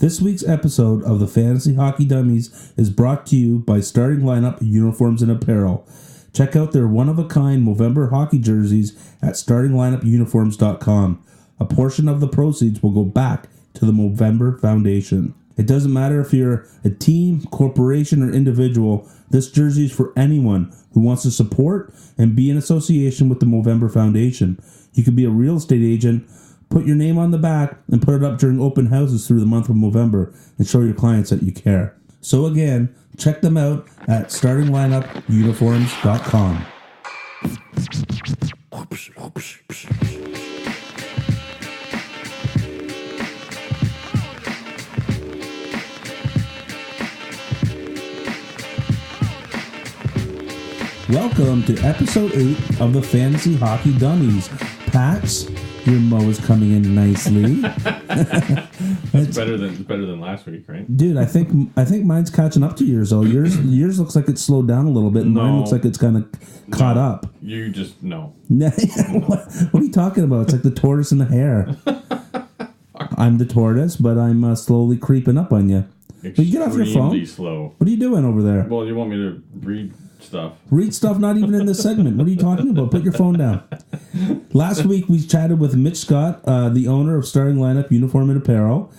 This week's episode of the Fantasy Hockey Dummies is brought to you by Starting Lineup Uniforms and Apparel. Check out their one-of-a-kind Movember hockey jerseys at startinglineupuniforms.com. A portion of the proceeds will go back to the Movember Foundation. It doesn't matter if you're a team, corporation, or individual, this jersey is for anyone who wants to support and be in association with the Movember Foundation. You could be a real estate agent, put your name on the back, and put it up during open houses through the month of November and show your clients that you care. So again, check them out at startinglineupuniforms.com. Welcome to episode 8 of the Fantasy Hockey Dummies. Pats, your mo is coming in nicely. It's better than last week, right? Dude, I think mine's catching up to yours. Though yours looks like it's slowed down a little bit, and mine looks like it's kind of caught up. You just no. What are you talking about? It's like the tortoise and the hare. I'm the tortoise, but I'm slowly creeping up on you. Will you get off your phone? Slow. What are you doing over there? Well, you want me to read stuff? Read stuff not even in this segment. What are you talking about? Put your phone down. Last week we chatted with Mitch Scott, the owner of Starting Lineup Uniform and Apparel.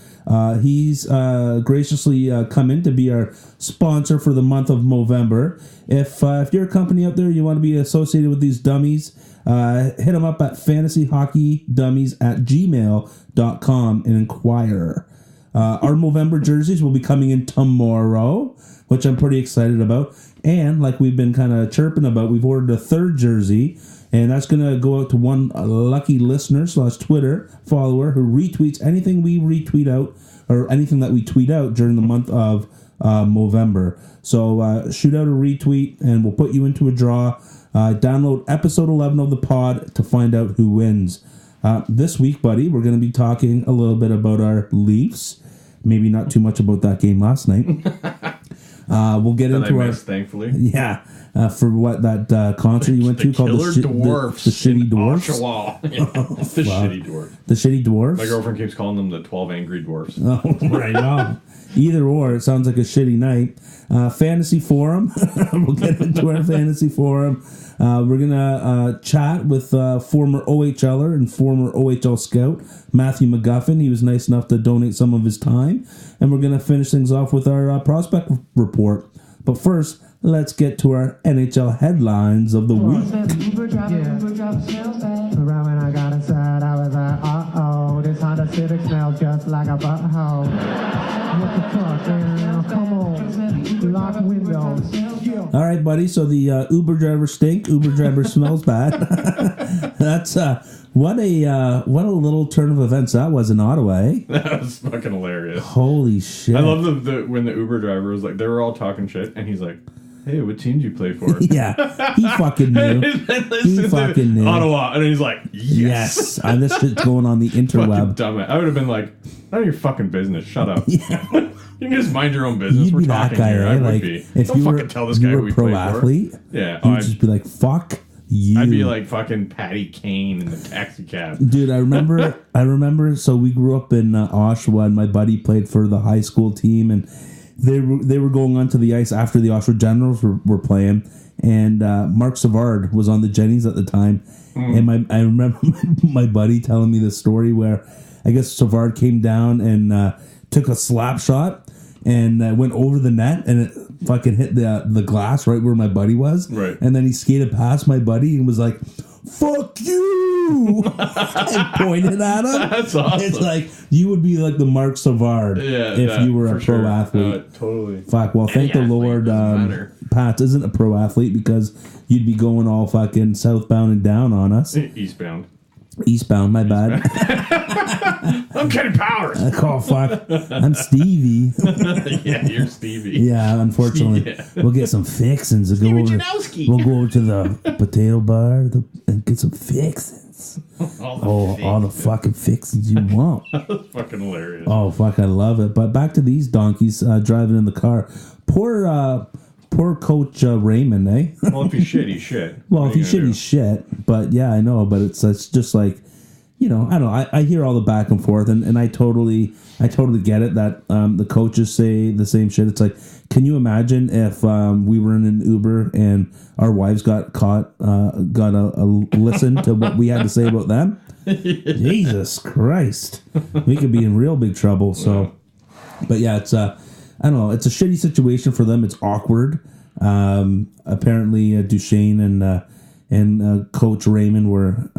He's graciously come in to be our sponsor for the month of Movember. If you're a company out there, you want to be associated with these dummies, hit them up at fantasyhockeydummies@gmail.com and inquire. Our Movember jerseys will be coming in tomorrow, which I'm pretty excited about. And like we've been kind of chirping about, we've ordered a third jersey, and that's going to go out to one lucky listener / Twitter follower who retweets anything we retweet out or anything that we tweet out during the month of Movember. So shoot out a retweet, and we'll put you into a draw. Download episode 11 of the pod to find out who wins. This week, buddy, we're going to be talking a little bit about our Leafs. Maybe not too much about that game last night. We'll get into our thankfully. Yeah, for what that concert you went to called the Shitty Dwarfs. The Shitty Dwarfs. The Shitty Dwarfs. My girlfriend keeps calling them the 12 Angry Dwarfs. Oh, right on. Either or, it sounds like a shitty night. Fantasy Forum. We'll get into our Fantasy Forum. We're going to chat with former OHLer and former OHL Scout, Matthew McGuffin. He was nice enough to donate some of his time. And we're going to finish things off with our prospect report. But first, let's get to our NHL headlines of the week. Around when I got inside, I was like, uh-oh, this Honda Civic smells just like a butthole. What the fuck, man? Come on. Lock windows. All right, buddy. So the Uber driver stink. Uber driver smells bad. That's what a little turn of events that was in Ottawa. Eh? That was fucking hilarious. Holy shit! I love the when the Uber driver was like, they were all talking shit, and he's like, "Hey, what team do you play for?" Yeah, he fucking knew. He fucking knew. Ottawa, and he's like, "Yes." And this shit's going on the interweb. Dumb. I would have been like, "None of your fucking business. Shut up." Yeah. You can just mind your own business. You'd We're be talking that guy, here. eh? I would Like, be. if Don't you fucking were, tell this guy who we pro play athlete, for. Yeah, you'd just be like, "Fuck you." I'd be like fucking Patty Kane in the taxi cab. Dude, I remember. So we grew up in Oshawa, and my buddy played for the high school team, and they were going onto the ice after the Oshawa Generals were playing, and Mark Savard was on the Jennies at the time, and I remember my buddy telling me this story where I guess Savard came down and took a slap shot and went over the net, and it fucking hit the glass right where my buddy was. Right. And then he skated past my buddy and was like, "Fuck you!" and pointed at him. That's awesome. It's like you would be like the Mark Savard if you were a pro athlete. Totally. Fuck. Well, thank the Lord, Pat isn't a pro athlete because you'd be going all fucking southbound and down on us. Eastbound, my bad. I'm Kenny Powers. Oh, fuck. I'm Stevie. Yeah, you're Stevie. Yeah, unfortunately. Yeah. We'll get some fixins. We'll go over to the potato bar and get some fixins. All the fucking fixins you want. That's fucking hilarious. Oh, fuck, I love it. But back to these donkeys driving in the car. Poor Coach Raymond, eh? Well, if he's shit, he's shit. Well, if he's shit, he's shit. But yeah, I know. But it's just like, I don't know. I hear all the back and forth, and I totally get it that the coaches say the same shit. It's like, can you imagine if we were in an Uber and our wives got caught, got a listen to what we had to say about them? Jesus Christ, we could be in real big trouble. So, but yeah, it's I don't know. It's a shitty situation for them. It's awkward. Apparently, Duchesne and Coach Raymond were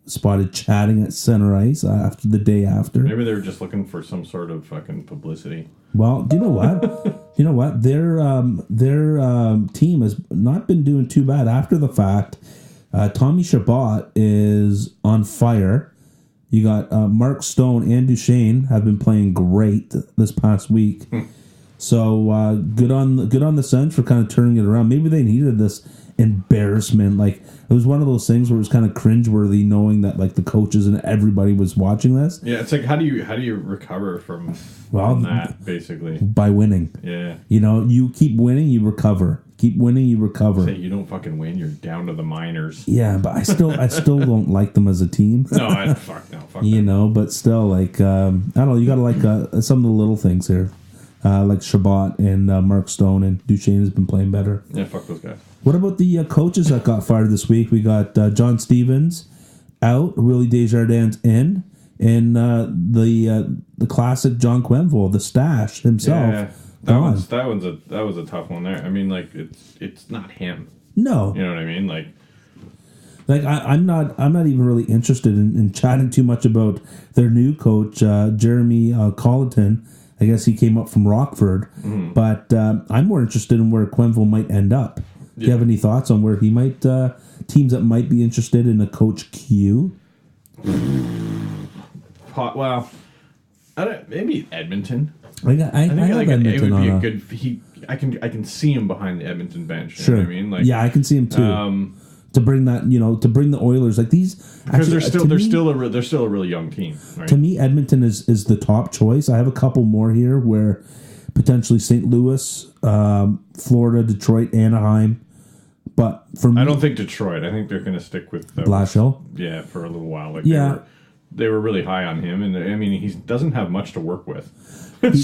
spotted chatting at center ice after the day after. Maybe they were just looking for some sort of fucking publicity. Well, do you know what? Their team has not been doing too bad after the fact. Tommy Chabot is on fire. You got Mark Stone and Duchesne have been playing great this past week. So good on the Sens for kind of turning it around. Maybe they needed this embarrassment. Like, it was one of those things where it was kind of cringeworthy knowing that like the coaches and everybody was watching this. Yeah, it's like how do you recover from that basically? By winning. Yeah. You keep winning, you recover. Keep winning, you recover. Say you don't fucking win, you're down to the minors. Yeah, but I still don't like them as a team. No, fuck them. But still, like I don't know, you gotta like some of the little things here. Like Chabot and Mark Stone, and Duchesne has been playing better. Yeah, fuck those guys. What about the coaches that got fired this week? We got John Stevens out, Willie Desjardins in, and the classic John Quenville, the stash himself. Yeah, that was a tough one there. I mean, like it's not him. No, you know what I mean, like I'm not even really interested in chatting too much about their new coach, Jeremy Colleton. I guess he came up from Rockford, but I'm more interested in where Quenville might end up. Do you have any thoughts on where he might, teams that might be interested in a Coach Q? Well, maybe Edmonton. I think Edmonton it would be a good. I can see him behind the Edmonton bench. Sure, you know what I mean, like I can see him too. To bring that, to bring the Oilers like these, because they're still a really young team. Right? To me, Edmonton is the top choice. I have a couple more here where potentially St. Louis, Florida, Detroit, Anaheim. But for me, I don't think Detroit. I think they're going to stick with Blashill. Yeah, for a little while. Like they were really high on him, and I mean he doesn't have much to work with.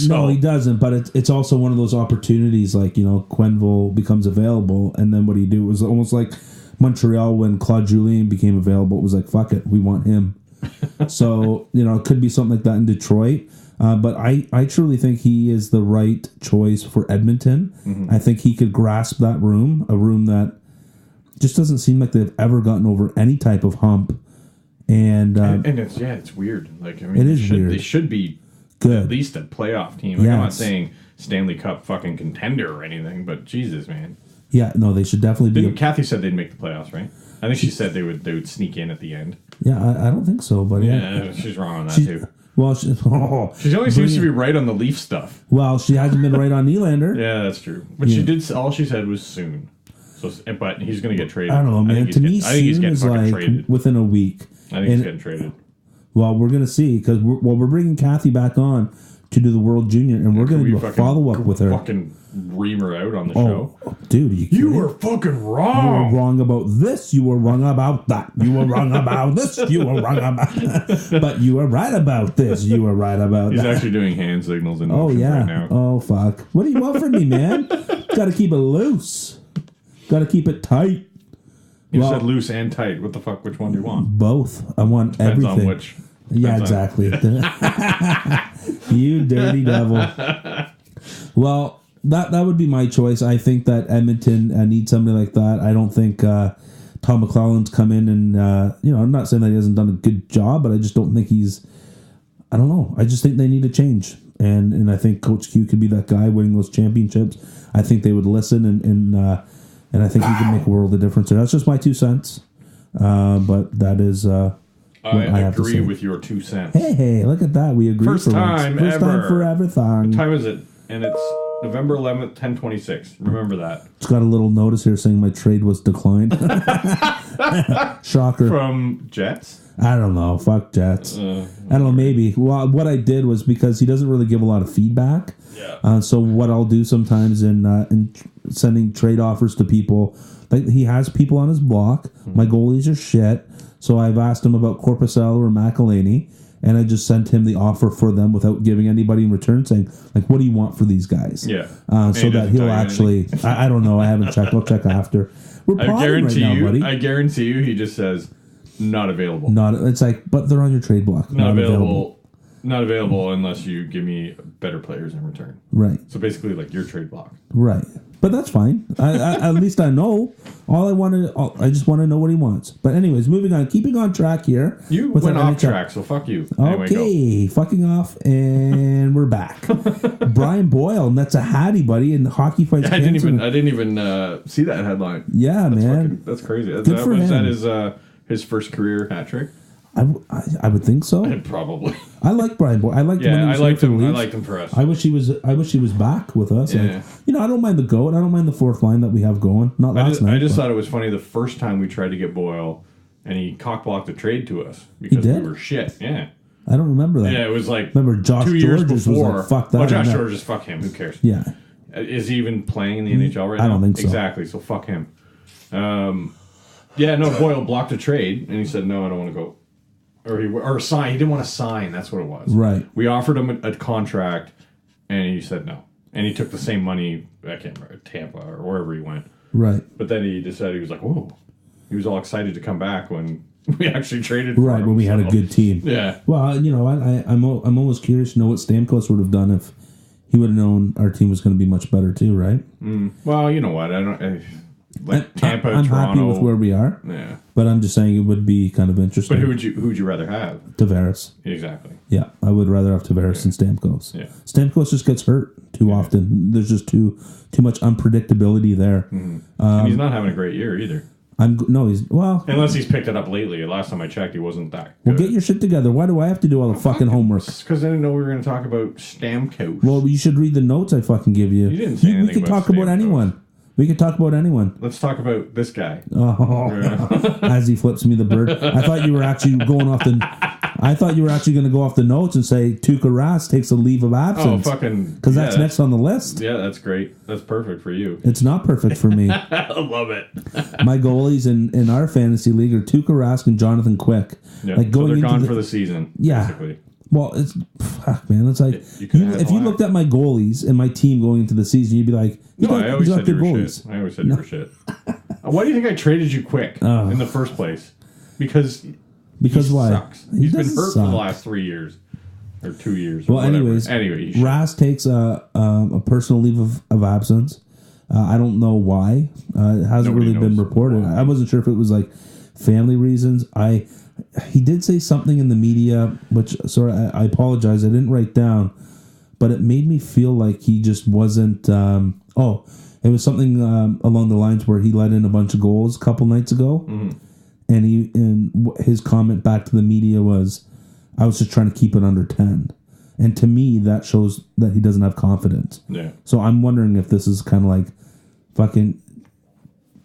No, he doesn't. But it's also one of those opportunities, like Quenville becomes available, and then what do you do? It was almost like Montreal when Claude Julien became available. It was like, fuck it, we want him. So it could be something like that in Detroit. But I truly think he is the right choice for Edmonton. Mm-hmm. I think he could grasp that room, a room that just doesn't seem like they've ever gotten over any type of hump. And it's weird. Like, I mean, it is weird. They should be good, at least a playoff team. Like, yes. I'm not saying Stanley Cup fucking contender or anything, but Jesus, man. Yeah, no, they should definitely be. Kathy said they'd make the playoffs, right? I think she said they would sneak in at the end. Yeah, I don't think so, but yeah, she's wrong on that too. Well, she only seems to be right on the Leaf stuff. Well, she hasn't been right on Nylander. Yeah, that's true. But she did. All she said was soon. So, but he's going to get traded. I don't know, man. To me, soon is like traded within a week. I think he's getting traded. Well, we're going to see because we're bringing Kathy back on to do the World Junior, and we're going to do a follow-up with her. Fucking ream her out on the show. Oh, dude, you were fucking wrong. You were wrong about this. You were wrong about that. You were wrong about this. You were wrong about but you were right about this. You were right about He's that. He's actually doing hand signals and motions right now. Oh, fuck. What do you want from me, man? Got to keep it loose. Got to keep it tight. You said loose and tight. What the fuck? Which one do you want? Both. I want Depends everything. On which. Yeah, exactly. You dirty devil. Well, that would be my choice. I think that Edmonton needs somebody like that. I don't think Tom McClellan's come in and I'm not saying that he hasn't done a good job, but I just don't think he's. I don't know. I just think they need a change, and I think Coach Q could be that guy winning those championships. I think they would listen, and I think he can make a world of difference. That's just my 2 cents. But that is. I agree with your 2 cents. Hey, look at that. We agree. First time First ever. time for everything. What time is it? And it's November 11th, 10:26. Remember that. It's got a little notice here saying my trade was declined. Shocker. From Jets? I don't know. Fuck Jets. I don't know. Maybe. Well, what I did was because he doesn't really give a lot of feedback. Yeah. So what I'll do sometimes in sending trade offers to people, like he has people on his block. My goalies are shit. So I've asked him about Corpusel or McElhaney, and I just sent him the offer for them without giving anybody in return, saying, like, what do you want for these guys? Yeah. So that he'll actually... I don't know. I haven't checked. I'll check after. We're I guarantee you he just says, not available. It's like, but they're on your trade block. Not available. Not available unless you give me better players in return. Right. So basically, like, your trade block. Right. But that's fine. At least I know. I just want to know what he wants. But anyways, moving on. Keeping on track here. You went off track, so fuck you. Anyway, okay. Fucking off, and we're back. Brian Boyle, and that's a Hattie, buddy, and Hockey Fights I didn't even see that headline. Yeah, man. That's crazy. Good for him. Was that his first career hat trick? I would think so. Probably. I like Brian Boyle. I liked him. Yeah, I liked him for us. I wish he was back with us. Yeah. Like, I don't mind the goat. I don't mind the fourth line that we have going. Not last night. I just thought it was funny the first time we tried to get Boyle, and he cockblocked a trade to us because we were shit. Yeah. I don't remember that. Yeah, it was like remember Josh 2 years Georges before. Was like, fuck that. Well, Josh Georges, fuck him. Who cares? Yeah. Is he even playing in the NHL right now? I don't think so. Exactly. So fuck him. Boyle blocked a trade, and he said, "No, I don't want to go." Or sign. He didn't want to sign. That's what it was. Right. We offered him a contract, and he said no. And he took the same money. I can't remember, Tampa or wherever he went. Right. But then he decided he was like, "Whoa!" He was all excited to come back when we actually traded. For right him, when we had a good team. Yeah. Well, I'm almost curious to know what Stamkos would have done if he would have known our team was going to be much better too. Right. Well, you know what? Tampa, I'm Toronto. happy with where we are. Yeah. But I'm just saying it would be kind of interesting. But who would you rather have? Tavares. Exactly. Yeah, I would rather have Tavares than Stamkos. Yeah. Stamkos just gets hurt too often. There's just too much unpredictability there. And he's not having a great year either. Unless he's picked it up lately. Last time I checked, he wasn't that good. Well, get your shit together. Why do I have to do all the fucking homework? Because I didn't know we were going to talk about Stamkos. Well, you should read the notes I fucking give you. You didn't say anything. We could about talk about anyone. We could talk about anyone. Let's talk about this guy. Oh, as he flips me the bird. I thought you were actually going off the. I thought you were actually going to go off the notes and say Tuukka Rask takes a leave of absence. Oh, fucking! Because that's next on the list. Yeah, that's great. That's perfect for you. It's not perfect for me. I love it. My goalies in our fantasy league are Tuukka Rask and Jonathan Quick. Yep. Like so they're gone for the season. Yeah. Basically. Well, fuck, man. It's like if you looked at my goalies and my team going into the season, you'd be like, I always said you were shit. I always said you were shit. Why do you think I traded you quick in the first place? Because he why? Sucks. He's been hurt for the last 3 years or 2 years. Well, anyway, Rask takes a personal leave of absence. I don't know why. It hasn't really been reported. Why. I wasn't sure if it was like family reasons. He did say something in the media, which, sorry, I apologize, I didn't write down, but it made me feel like he just wasn't, it was something along the lines where he let in a bunch of goals a couple nights ago, and his comment back to the media was, I was just trying to keep it under 10. And to me, that shows that he doesn't have confidence. Yeah. So I'm wondering if this is kind of like, fucking,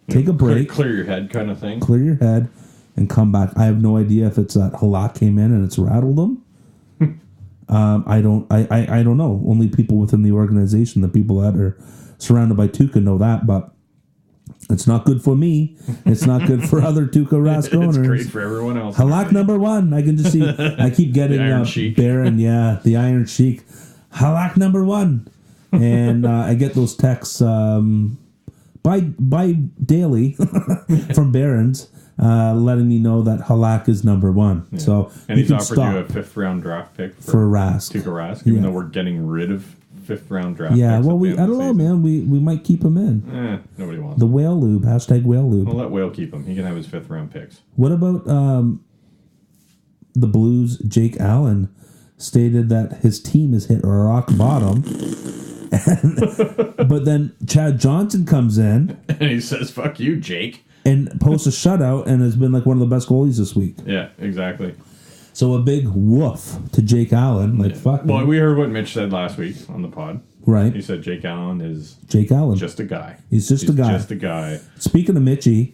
take a break. Clear your head kind of thing. Clear your head. And come back. I have no idea if it's that Halak came in and it's rattled them. I don't know. Only people within the organization, the people that are surrounded by Tuukka know that, but it's not good for me. It's not good for other Tuukka Rask owners. It's great for everyone else. Halak number 1. I can just see. I keep getting Baron. Yeah, the Iron Sheik. Halak number 1, and I get those texts by daily from Barons. Letting me know that Halak is number 1. Yeah. So and he's offered you a 5th round draft pick for Rask. Tuukka Rask, even though we're getting rid of 5th round draft picks. Yeah, well, I don't know, man. We might keep him in. Nobody wants the Whale Lube. #Whale Lube. We'll let Whale keep him. He can have his 5th round picks. What about the Blues? Jake Allen stated that his team has hit rock bottom. But then Chad Johnson comes in. And he says, fuck you, Jake. And posts a shutout and has been like one of the best goalies this week. Yeah, exactly. So a big woof to Jake Allen. Like, fuck. Well, we heard what Mitch said last week on the pod. Right. He said Jake Allen is just a guy. He's just a guy. Just a guy. Speaking of Mitchie,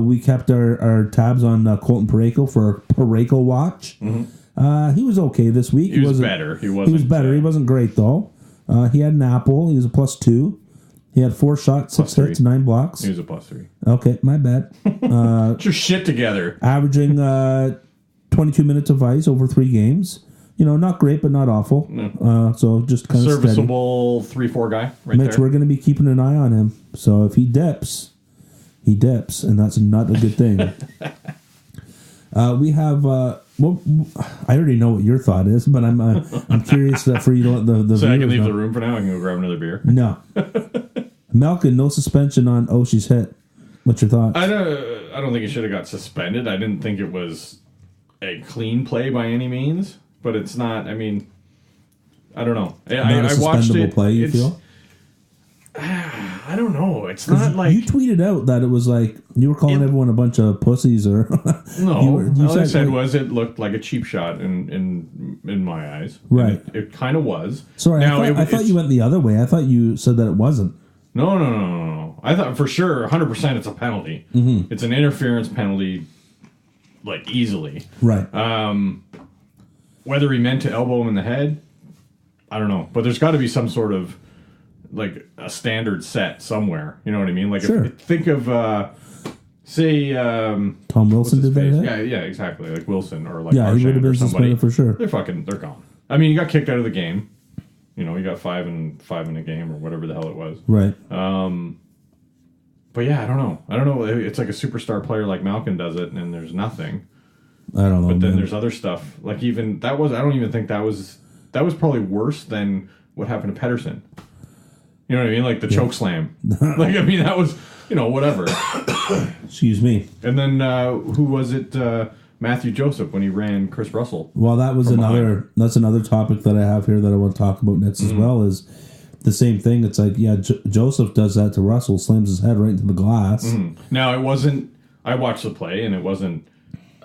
we kept our tabs on Colton Parayko for our Parayko watch. Mm-hmm. He was okay this week. He was better. He was better. He wasn't great, though. He had an apple. He was a +2. He had 4 shots, 6 hits, 9 blocks. He was a +3. Okay, my bad. Get your shit together. Averaging 22 minutes of ice over 3 games. Not great, but not awful. No. So just kind of serviceable 3-4 guy right Mitch, there. we're going to be keeping an eye on him. So if he dips, and that's not a good thing. We have... I already know what your thought is, but I'm curious for you to let the so I can leave the room for now. I can go grab another beer. No. Malkin, no suspension on Oshie's hit. What's your thoughts? I don't think he should have got suspended. I didn't think it was a clean play by any means, but it's not. I mean, I don't know. I watched it. Play, you feel? I don't know. It's not like you tweeted out that it was like you were calling everyone a bunch of pussies, or no. All I said was it looked like a cheap shot in my eyes. Right. It kind of was. Sorry, now, I thought you went the other way. I thought you said that it wasn't. No. I thought for sure 100% it's a penalty. Mm-hmm. It's an interference penalty, like easily. Right. Whether he meant to elbow him in the head, I don't know. But there's got to be some sort of like a standard set somewhere. You know what I mean? Like sure. Think of say Tom Wilson did that. Yeah, exactly. Like Wilson or like he would have been suspended for sure. They're gone. I mean, he got kicked out of the game. He got 5 in a game or whatever the hell it was. Right. But yeah, I don't know. It's like a superstar player like Malkin does it, and there's nothing. I don't know. But then there's other stuff. Like even that was. I don't even think that was probably worse than what happened to Pettersson. You know what I mean? Like the choke slam. Like, I mean, that was, whatever. Excuse me. And then, who was it? Matthew Joseph when he ran Chris Russell. Well, that's another topic that I have here that I want to talk about next as well is the same thing. It's like, Joseph does that to Russell, slams his head right into the glass. Mm-hmm. Now, it wasn't, I watched the play and it wasn't,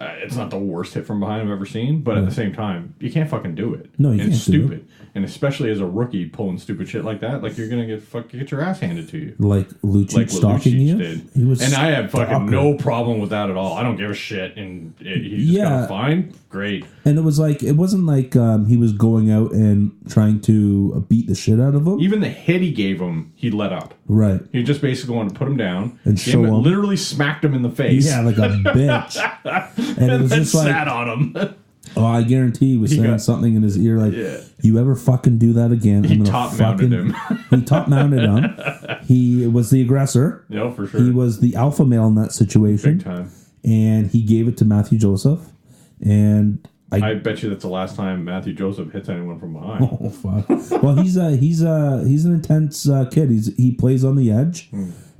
it's not the worst hit from behind I've ever seen, but at the same time, you can't fucking do it. No, you can't. It's stupid. And especially as a rookie pulling stupid shit like that, like you're going to get your ass handed to you. Like Lucic stalking you? Did. And I have fucking no problem with that at all. I don't give a shit. And he just got fined. Great. And it wasn't like he was going out and trying to beat the shit out of him. Even the hit he gave him, he let up. Right. He just basically wanted to put him down. And show him. Literally smacked him in the face. Yeah, like a bitch. And it was just like... sat on him. Oh, I guarantee he was saying something in his ear like, you ever fucking do that again? He top-mounted him. He top-mounted him. He was the aggressor. Yeah, for sure. He was the alpha male in that situation. Big time. And he gave it to Matthew Joseph. And I bet you that's the last time Matthew Joseph hits anyone from behind. Oh, fuck. Well, he's an intense kid. He plays on the edge.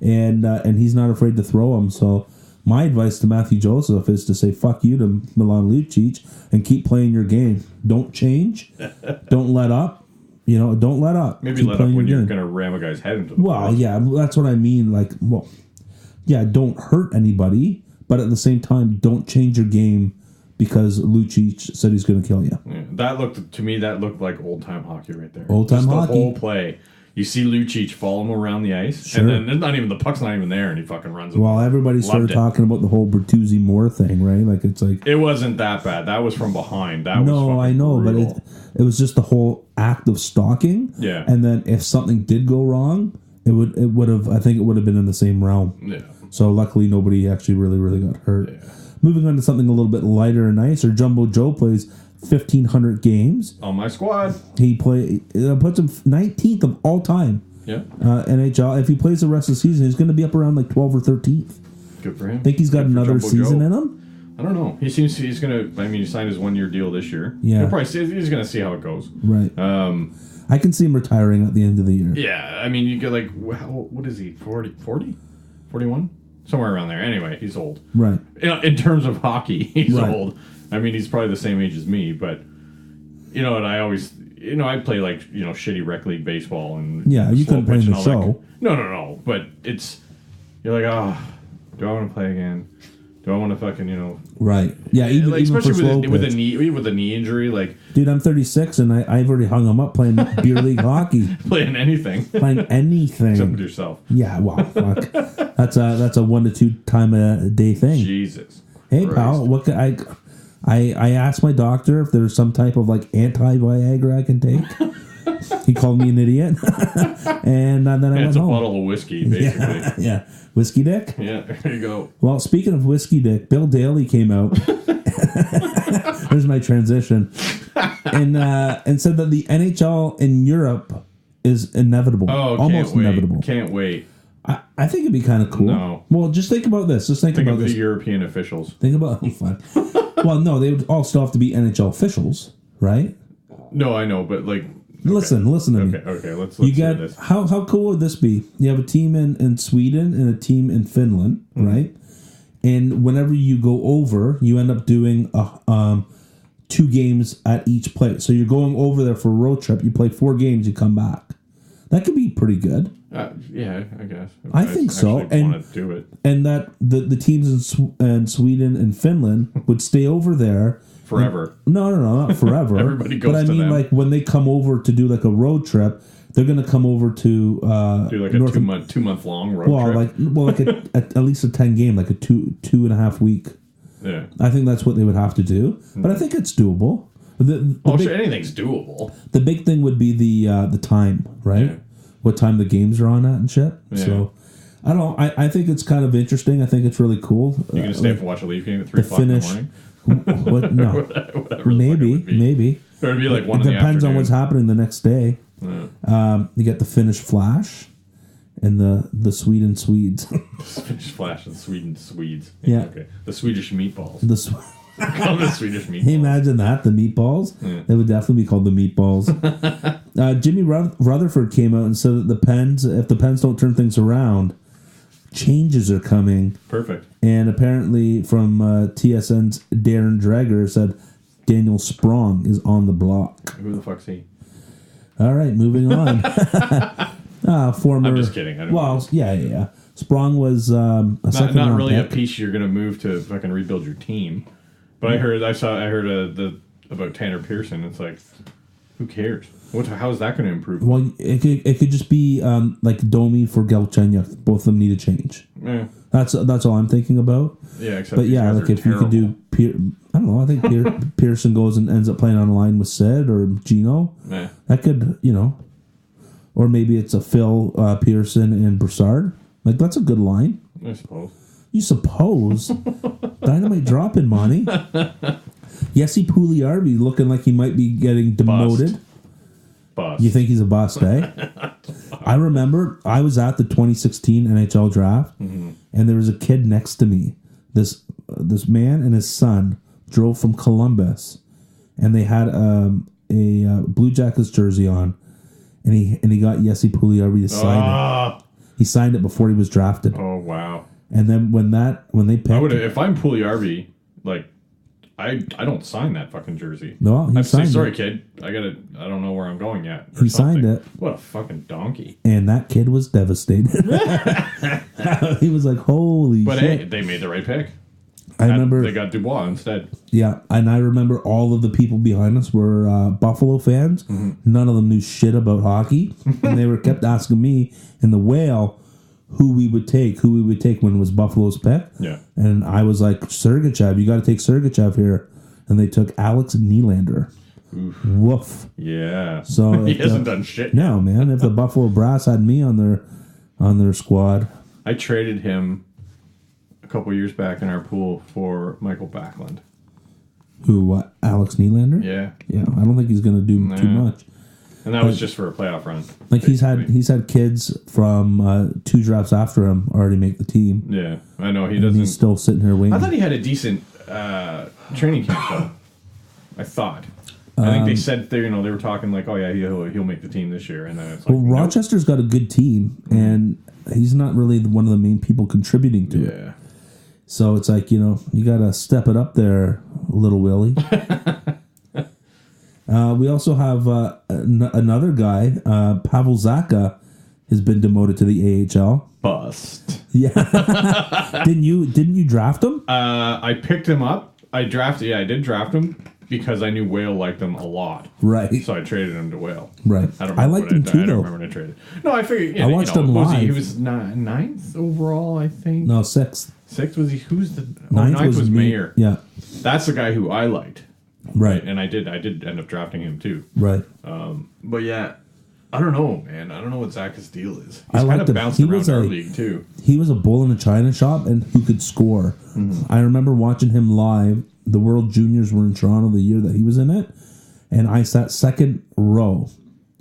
And he's not afraid to throw him. So... my advice to Matthew Joseph is to say fuck you to Milan Lucic and keep playing your game. Don't change. Don't let up. Don't let up. Maybe keep let up when you're going to ram a guy's head into the Well, yeah, that's what I mean. Like, don't hurt anybody, but at the same time, don't change your game because Lucic said he's going to kill you. Yeah, that looked like old-time hockey right there. Old-time hockey. The whole play. You see Lucic follow him around the ice, and then the puck's not even there, and he fucking runs. Well, everybody started talking about the whole Bertuzzi Moore thing, right? Like it's like it wasn't that bad. That was from behind. I know, brutal. But it was just the whole act of stalking. Yeah, and then if something did go wrong, it would have. I think it would have been in the same realm. Yeah. So luckily, nobody actually really got hurt. Yeah. Moving on to something a little bit lighter and nicer. Jumbo Joe plays 1,500 games on my squad. He puts him 19th of all time. Yeah. NHL. If he plays the rest of the season, he's going to be up around like 12th or 13th. Good for him. Think he's got another season in him? I don't know. He signed his 1-year deal this year. Yeah. He's going to see how it goes. Right. I can see him retiring at the end of the year. Yeah. I mean, you get like, what is he? 40? 41? Somewhere around there. Anyway, he's old. Right. In terms of hockey, he's old. I mean, he's probably the same age as me, but you know what? I always, I play like, shitty rec league baseball and you couldn't play in the show. No. But you're like, do I want to play again? Do I want to fucking, Right. Yeah. Even, like, especially even with a knee injury, like. Dude, I'm 36 and I've already hung him up playing beer league hockey. Playing anything. Except with yourself. Yeah. Wow. Fuck. That's a 1 to 2 time a day thing. Jesus. Hey, Christ. pal. What can I asked my doctor if there's some type of like anti-Viagra I can take. He called me an idiot. And then I went It's a home. bottle of whiskey, basically. Yeah. Whiskey Dick? Yeah, there you go. Well, speaking of Whiskey Dick, Bill Daly came out. There's my transition. And said that the NHL in Europe is inevitable. Oh, almost inevitable. Can't wait. I think it'd be kind of cool. No. Well, just think about this. Just think about of this. the European officials. Think about fun. Well, no, they would all still have to be NHL officials, right? No, I know, but like... Listen to me. Okay, let's You hear get this. how cool would this be? You have a team in Sweden and a team in Finland, right? And whenever you go over, you end up doing 2 games at each place. So you're going over there for a road trip. You play 4 games, you come back. That could be pretty good. Yeah, I guess. I think so. And want to do it And that the teams in Sweden and Finland would stay over there forever. No, not forever. Everybody goes But I to mean, them. like when they come over to do like a road trip, they're going to come over to Do like a 2-month long road trip. like at least a 10 game, like a 2.5 week. Yeah. I think that's what they would have to do. But I think it's doable. Sure, anything's doable. The big thing would be the time, right? Yeah. What time the games are on at and shit. Yeah. So I don't know. I think it's kind of interesting. I think it's really cool. You gonna stay up and watch a Leaf game at 3 o'clock in the morning? What? No. Whatever Maybe. Or it'd be like It 1 in the depends on afternoon. what's happening the next day. Yeah. You get the Finnish Flash and the Sweden Swedes. Finnish Flash and Swedes. Yeah. Okay. The Swedish meatballs. the Call them the Swedish meatballs. Hey, imagine that, the meatballs. Yeah. They would definitely be called the meatballs. Jimmy Rutherford came out and said that if the Pens don't turn things around, changes are coming. Perfect. And apparently from TSN's Darren Dreger said Daniel Sprong is on the block. Who the fuck's he? All right, moving on. Former. I'm just kidding. I don't know. Yeah. Sprong was a second Not round really pick. a piece you're going to move to fucking rebuild your team. But I heard about Tanner Pearson. It's like, who cares? How is that going to improve? Well, it could just be like Domi for Galchenyuk. Both of them need a change. Yeah. That's all I'm thinking about. Yeah, except But these yeah, guys like are if you could do, I don't know. I think Pearson goes and ends up playing on a line with Sid or Gino. Yeah. That could, or maybe it's a Phil Pearson and Broussard. Like that's a good line. I suppose. You suppose? Dynamite dropping, Monty. Yessi Pugliarvi looking like he might be getting demoted. Bust. You think he's a bust, eh? I remember I was at the 2016 NHL draft, and there was a kid next to me. This man and his son drove from Columbus, and they had a Blue Jackets jersey on, and he got Yessi Pugliarvi to sign it. He signed it before he was drafted. Oh wow! And then when they picked, I would if I'm Pugliarvi, like I don't sign that fucking jersey. No, he I'd say signed sorry, it. kid. I don't know where I'm going yet. He signed it. What a fucking donkey! And that kid was devastated. He was like, "Holy But shit!" hey, they made the right pick. I remember they got Dubois instead. Yeah, and I remember all of the people behind us were Buffalo fans. None of them knew shit about hockey, and they kept asking me in the Whale who we would take when it was Buffalo's pick. Yeah, and I was like, Sergachev, you got to take Sergachev here, and they took Alex Nylander. Oof. Woof. Yeah. So he hasn't done shit. No, man. If the Buffalo Brass had me on their squad, I traded him a couple years back in our pool for Michael Backlund. Who? What? Alex Nylander? Yeah. Yeah. I don't think he's going to do too much. And that was just for a playoff run. Like he's had kids from 2 drafts after him already make the team. Yeah, I know he And doesn't. he's still sitting here waiting. I thought he had a decent training camp though. I thought. I think they said they were talking like, oh yeah, he'll make the team this year, and then it's like, Well, Rochester's got a good team, and he's not really one of the main people contributing to it. Yeah. So it's like, you got to step it up there, little Willie. We also have another guy, Pavel Zacha, has been demoted to the AHL. Bust. Yeah. Didn't you draft him? I picked him up. I did draft him because I knew Whale liked him a lot. Right. So I traded him to Whale. Right. I liked him too, I though. don't remember when I traded. No, I figured. I watched him live. He was ninth overall, I think. No, 6th. Sixth was he? Who's the Ninth ninth was me. Mayer. Yeah. That's the guy who I liked. Right. And I did end up drafting him too. Right. But yeah, I don't know, man. I don't know what Zach's deal is. I He's kind liked of him. bounced He around was our a- league too. He was a bull in a china shop and who could score. I remember watching him live. The World Juniors were in Toronto the year that he was in it. And I sat second row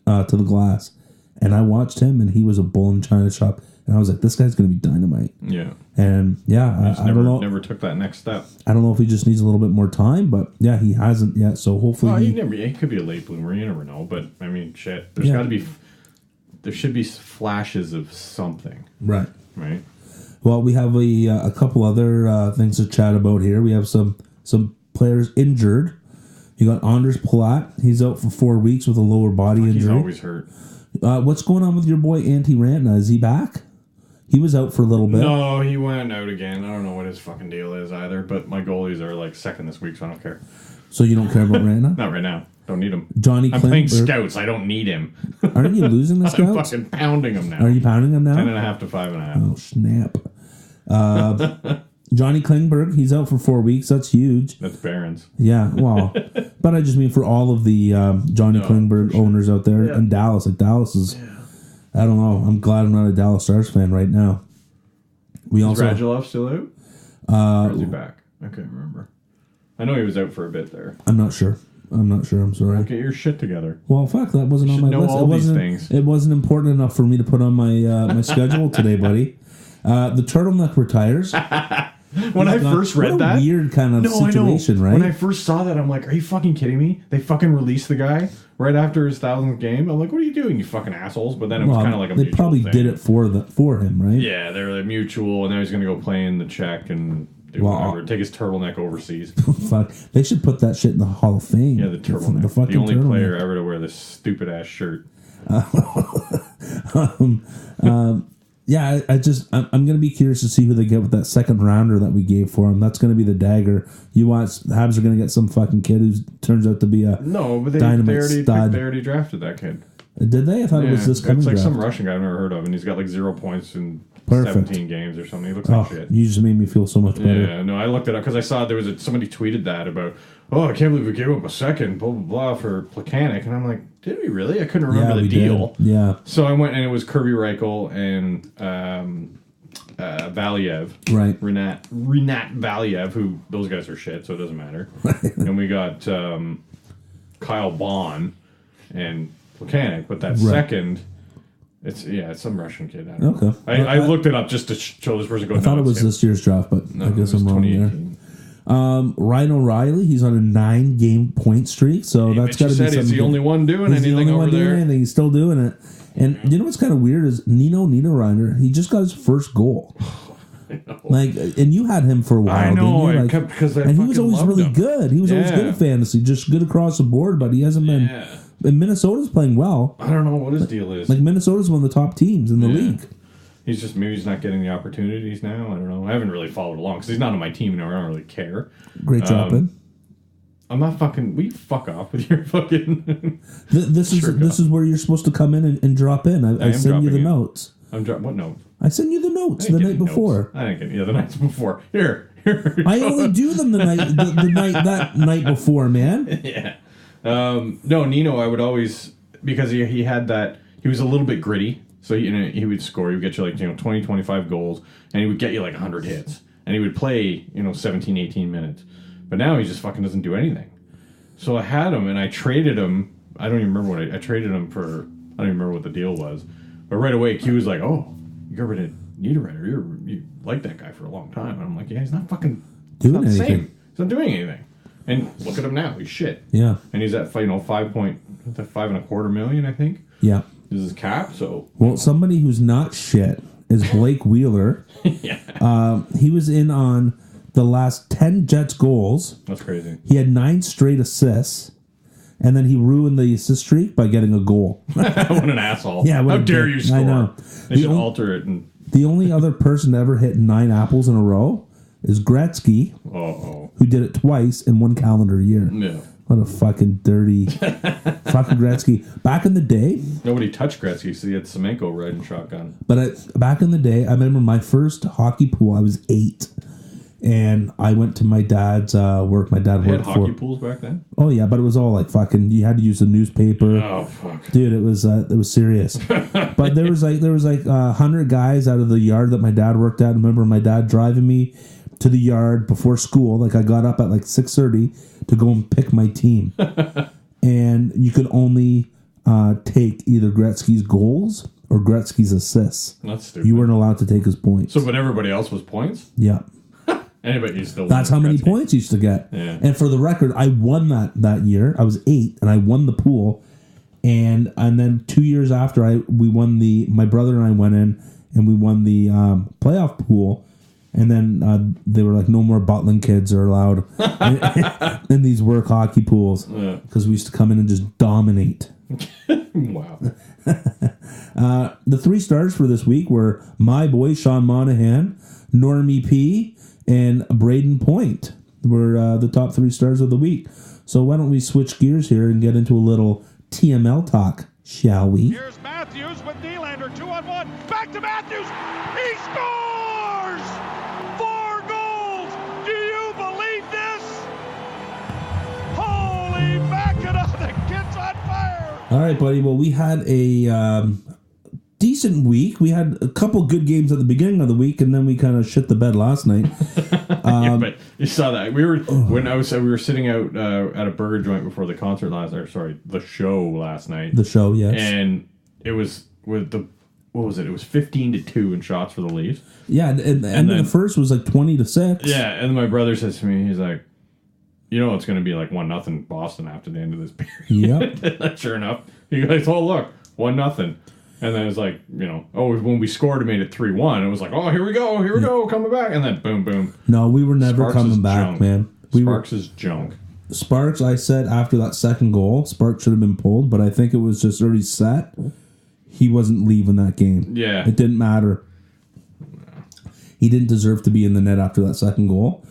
to the glass. And I watched him, and he was a bull in a china shop. And I was like, this guy's going to be dynamite. Yeah. And yeah, I don't know. Never took that next step. I don't know if he just needs a little bit more time, but yeah, he hasn't yet. So hopefully, He could be a late bloomer. You never know. But I mean, shit. There should be flashes of something, right. right? Well, we have a couple other things to chat about here. We have some players injured. You got Anders Palat. He's out for 4 weeks with a lower body injury. He's always hurt. What's going on with your boy Antti Rantna? Is he back? He was out for a little bit. No, he went out again. I don't know what his fucking deal is either. But my goalies are like second this week, so I don't care. So you don't care about Rantna? Not right now. Don't need him. Johnny I'm playing scouts. I don't need him. Aren't you losing the I'm scouts? fucking pounding him now. Are you pounding him now? 10.5 to 5.5. Oh, snap. Johnny Klingberg, he's out for 4 weeks. That's huge. That's Barons. Yeah, well, but I just mean for all of the Johnny Klingberg owners out there in Dallas. Like Dallas is, I don't know. I'm glad I'm not a Dallas Stars fan right now. Is Radulov still out? Or is he back? I can't remember. I know he was out for a bit there. I'm not sure. I'm sorry. Get your shit together. Well, fuck, that wasn't on my know list. all these things. It wasn't important enough for me to put on my my schedule today, buddy. The turtleneck retires. When I first read that, weird kind of situation, right? When I first saw that, I'm like, are you fucking kidding me? They fucking released the guy right after his 1000th game. I'm like, what are you doing, you fucking assholes? But then it was kind of like a they mutual probably thing. did it for him, right? Yeah, they're like mutual, and now he's going to go play in the Czech and do whatever. Take his turtleneck overseas. Fuck, they should put that shit in the Hall of Fame. Yeah, the turtleneck. The fucking the only turtleneck. player ever to wear this stupid ass shirt. Yeah, I'm going to be curious to see who they get with that second rounder that we gave for him. That's going to be the dagger. You watch, the Habs are going to get some fucking kid who turns out to be a dynamite stud. They already drafted that kid. Did they? I thought it was this coming It's like draft. some Russian guy I've never heard of, and he's got like 0 points in 17 games or something. He looks like shit. You just made me feel so much better. Yeah, no, I looked it up because I saw somebody tweeted that about, I can't believe we gave up a second, blah, blah, blah, for Plekanec. And I'm like, did we really? I couldn't remember the deal. Did. Yeah. So I went, and it was Kirby Reichel and Valiev. Right. Renat Valiev, who, those guys are shit, so it doesn't matter. And we got Kyle Bond and Plekanec, but that second... It's some Russian kid. I don't know. I looked it up just to show this person. I thought it was this year's draft, but I guess I'm wrong there. Ryan O'Reilly, he's on a 9-game point streak, so that's got to be something. He's the only one doing anything over there. He's still doing it. And you know what's kind of weird is Nino Niederreiter, he just got his first goal. Like, and you had him for a while. I know, didn't you? And he was always really good. He was always good at fantasy, just good across the board, but he hasn't been. And Minnesota's playing well. I don't know what his deal is. Like, Minnesota's one of the top teams in the league. Maybe he's not getting the opportunities now. I don't know. I haven't really followed along because he's not on my team now. I don't really care. Great drop in. I'm not fucking. Will you fuck off with your fucking? This is where you're supposed to come in and drop in. I send you the notes. What note? I send you the notes the night before. I didn't get the nights before. Here. I only do them the night before, man. Yeah. No, Nino, I would always, because he had that, he was a little bit gritty, so he would score, he would get you 20, 25 goals, and he would get you 100 hits, and he would play 17, 18 minutes, but now he just fucking doesn't do anything. So I had him, and I traded him, I don't even remember I traded him for, I don't even remember what the deal was, but right away Q was like, oh, you got rid of Niederreiter, you liked that guy for a long time, and I'm like, yeah, he's not fucking doing anything. He's not doing anything. And look at him now. He's shit. Yeah. And he's at $5.25 million, I think. Yeah. This is his cap. So. Well, somebody who's not shit is Blake Wheeler. Yeah. He was in on the last 10 Jets goals. That's crazy. He had 9 straight assists, and then he ruined the assist streak by getting a goal. What an asshole! Yeah. How dare you score? I know. They should alter it. The only other person to ever hit 9 apples in a row is Gretzky, who did it twice in 1 calendar year. Yeah. What a fucking dirty fucking Gretzky. Back in the day... Nobody touched Gretzky, so he had Semenko riding shotgun. But back in the day, I remember my first hockey pool, I was 8. And I went to my dad's work. My dad They had worked hockey for. pools back then? Oh yeah, but it was all like fucking. You had to use the newspaper. Oh, fuck. Dude, it was serious. But there was like 100 guys out of the yard that my dad worked at. I remember my dad driving me to the yard before school. Like I got up at like 6:30 to go and pick my team, and you could only take either Gretzky's goals or Gretzky's assists. That's stupid. You weren't allowed to take his points. So, but everybody else was points? Yeah. Anybody still. That's how many Gretzky. points you used to get. Yeah. And for the record, I won that year. I was 8, and I won the pool. And then 2 years after, my brother and I went in, and we won the playoff pool. And then they were like, no more Butland kids are allowed in these work hockey pools. Because we used to come in and just dominate. Wow. The 3 stars for this week were my boy, Sean Monahan, Normie P., and Braden Point were the top 3 stars of the week. So why don't we switch gears here and get into a little TML talk, shall we? Here's Matthews with Nylander, 2-on-1. Back to Matthews. He scores! 4 goals. Do you believe this? Holy mackerel, the kid's on fire. All right, buddy. Well, we had a decent week. We had a couple good games at the beginning of the week, and then we kind of shit the bed last night. Yeah, but you saw that we were sitting out at a burger joint before the concert the show last night. The show, yes. And it was with what was it? It was 15-2 in shots for the Leafs. Yeah, and then the first was like 20-6. Yeah, and my brother says to me, he's like, you know, it's going to be like 1-0 Boston after the end of this period. Yep. Sure enough, he goes, oh look, 1-0. And then it's like, you know, when we scored, it made it 3-1. It was like, oh, here we go, coming back. And then boom, boom. No, we were never Sparks coming is back, junk. man. Sparks is junk. Sparks, I said after that second goal, Sparks should have been pulled, but I think it was just already set. He wasn't leaving that game. Yeah. It didn't matter. He didn't deserve to be in the net after that second goal.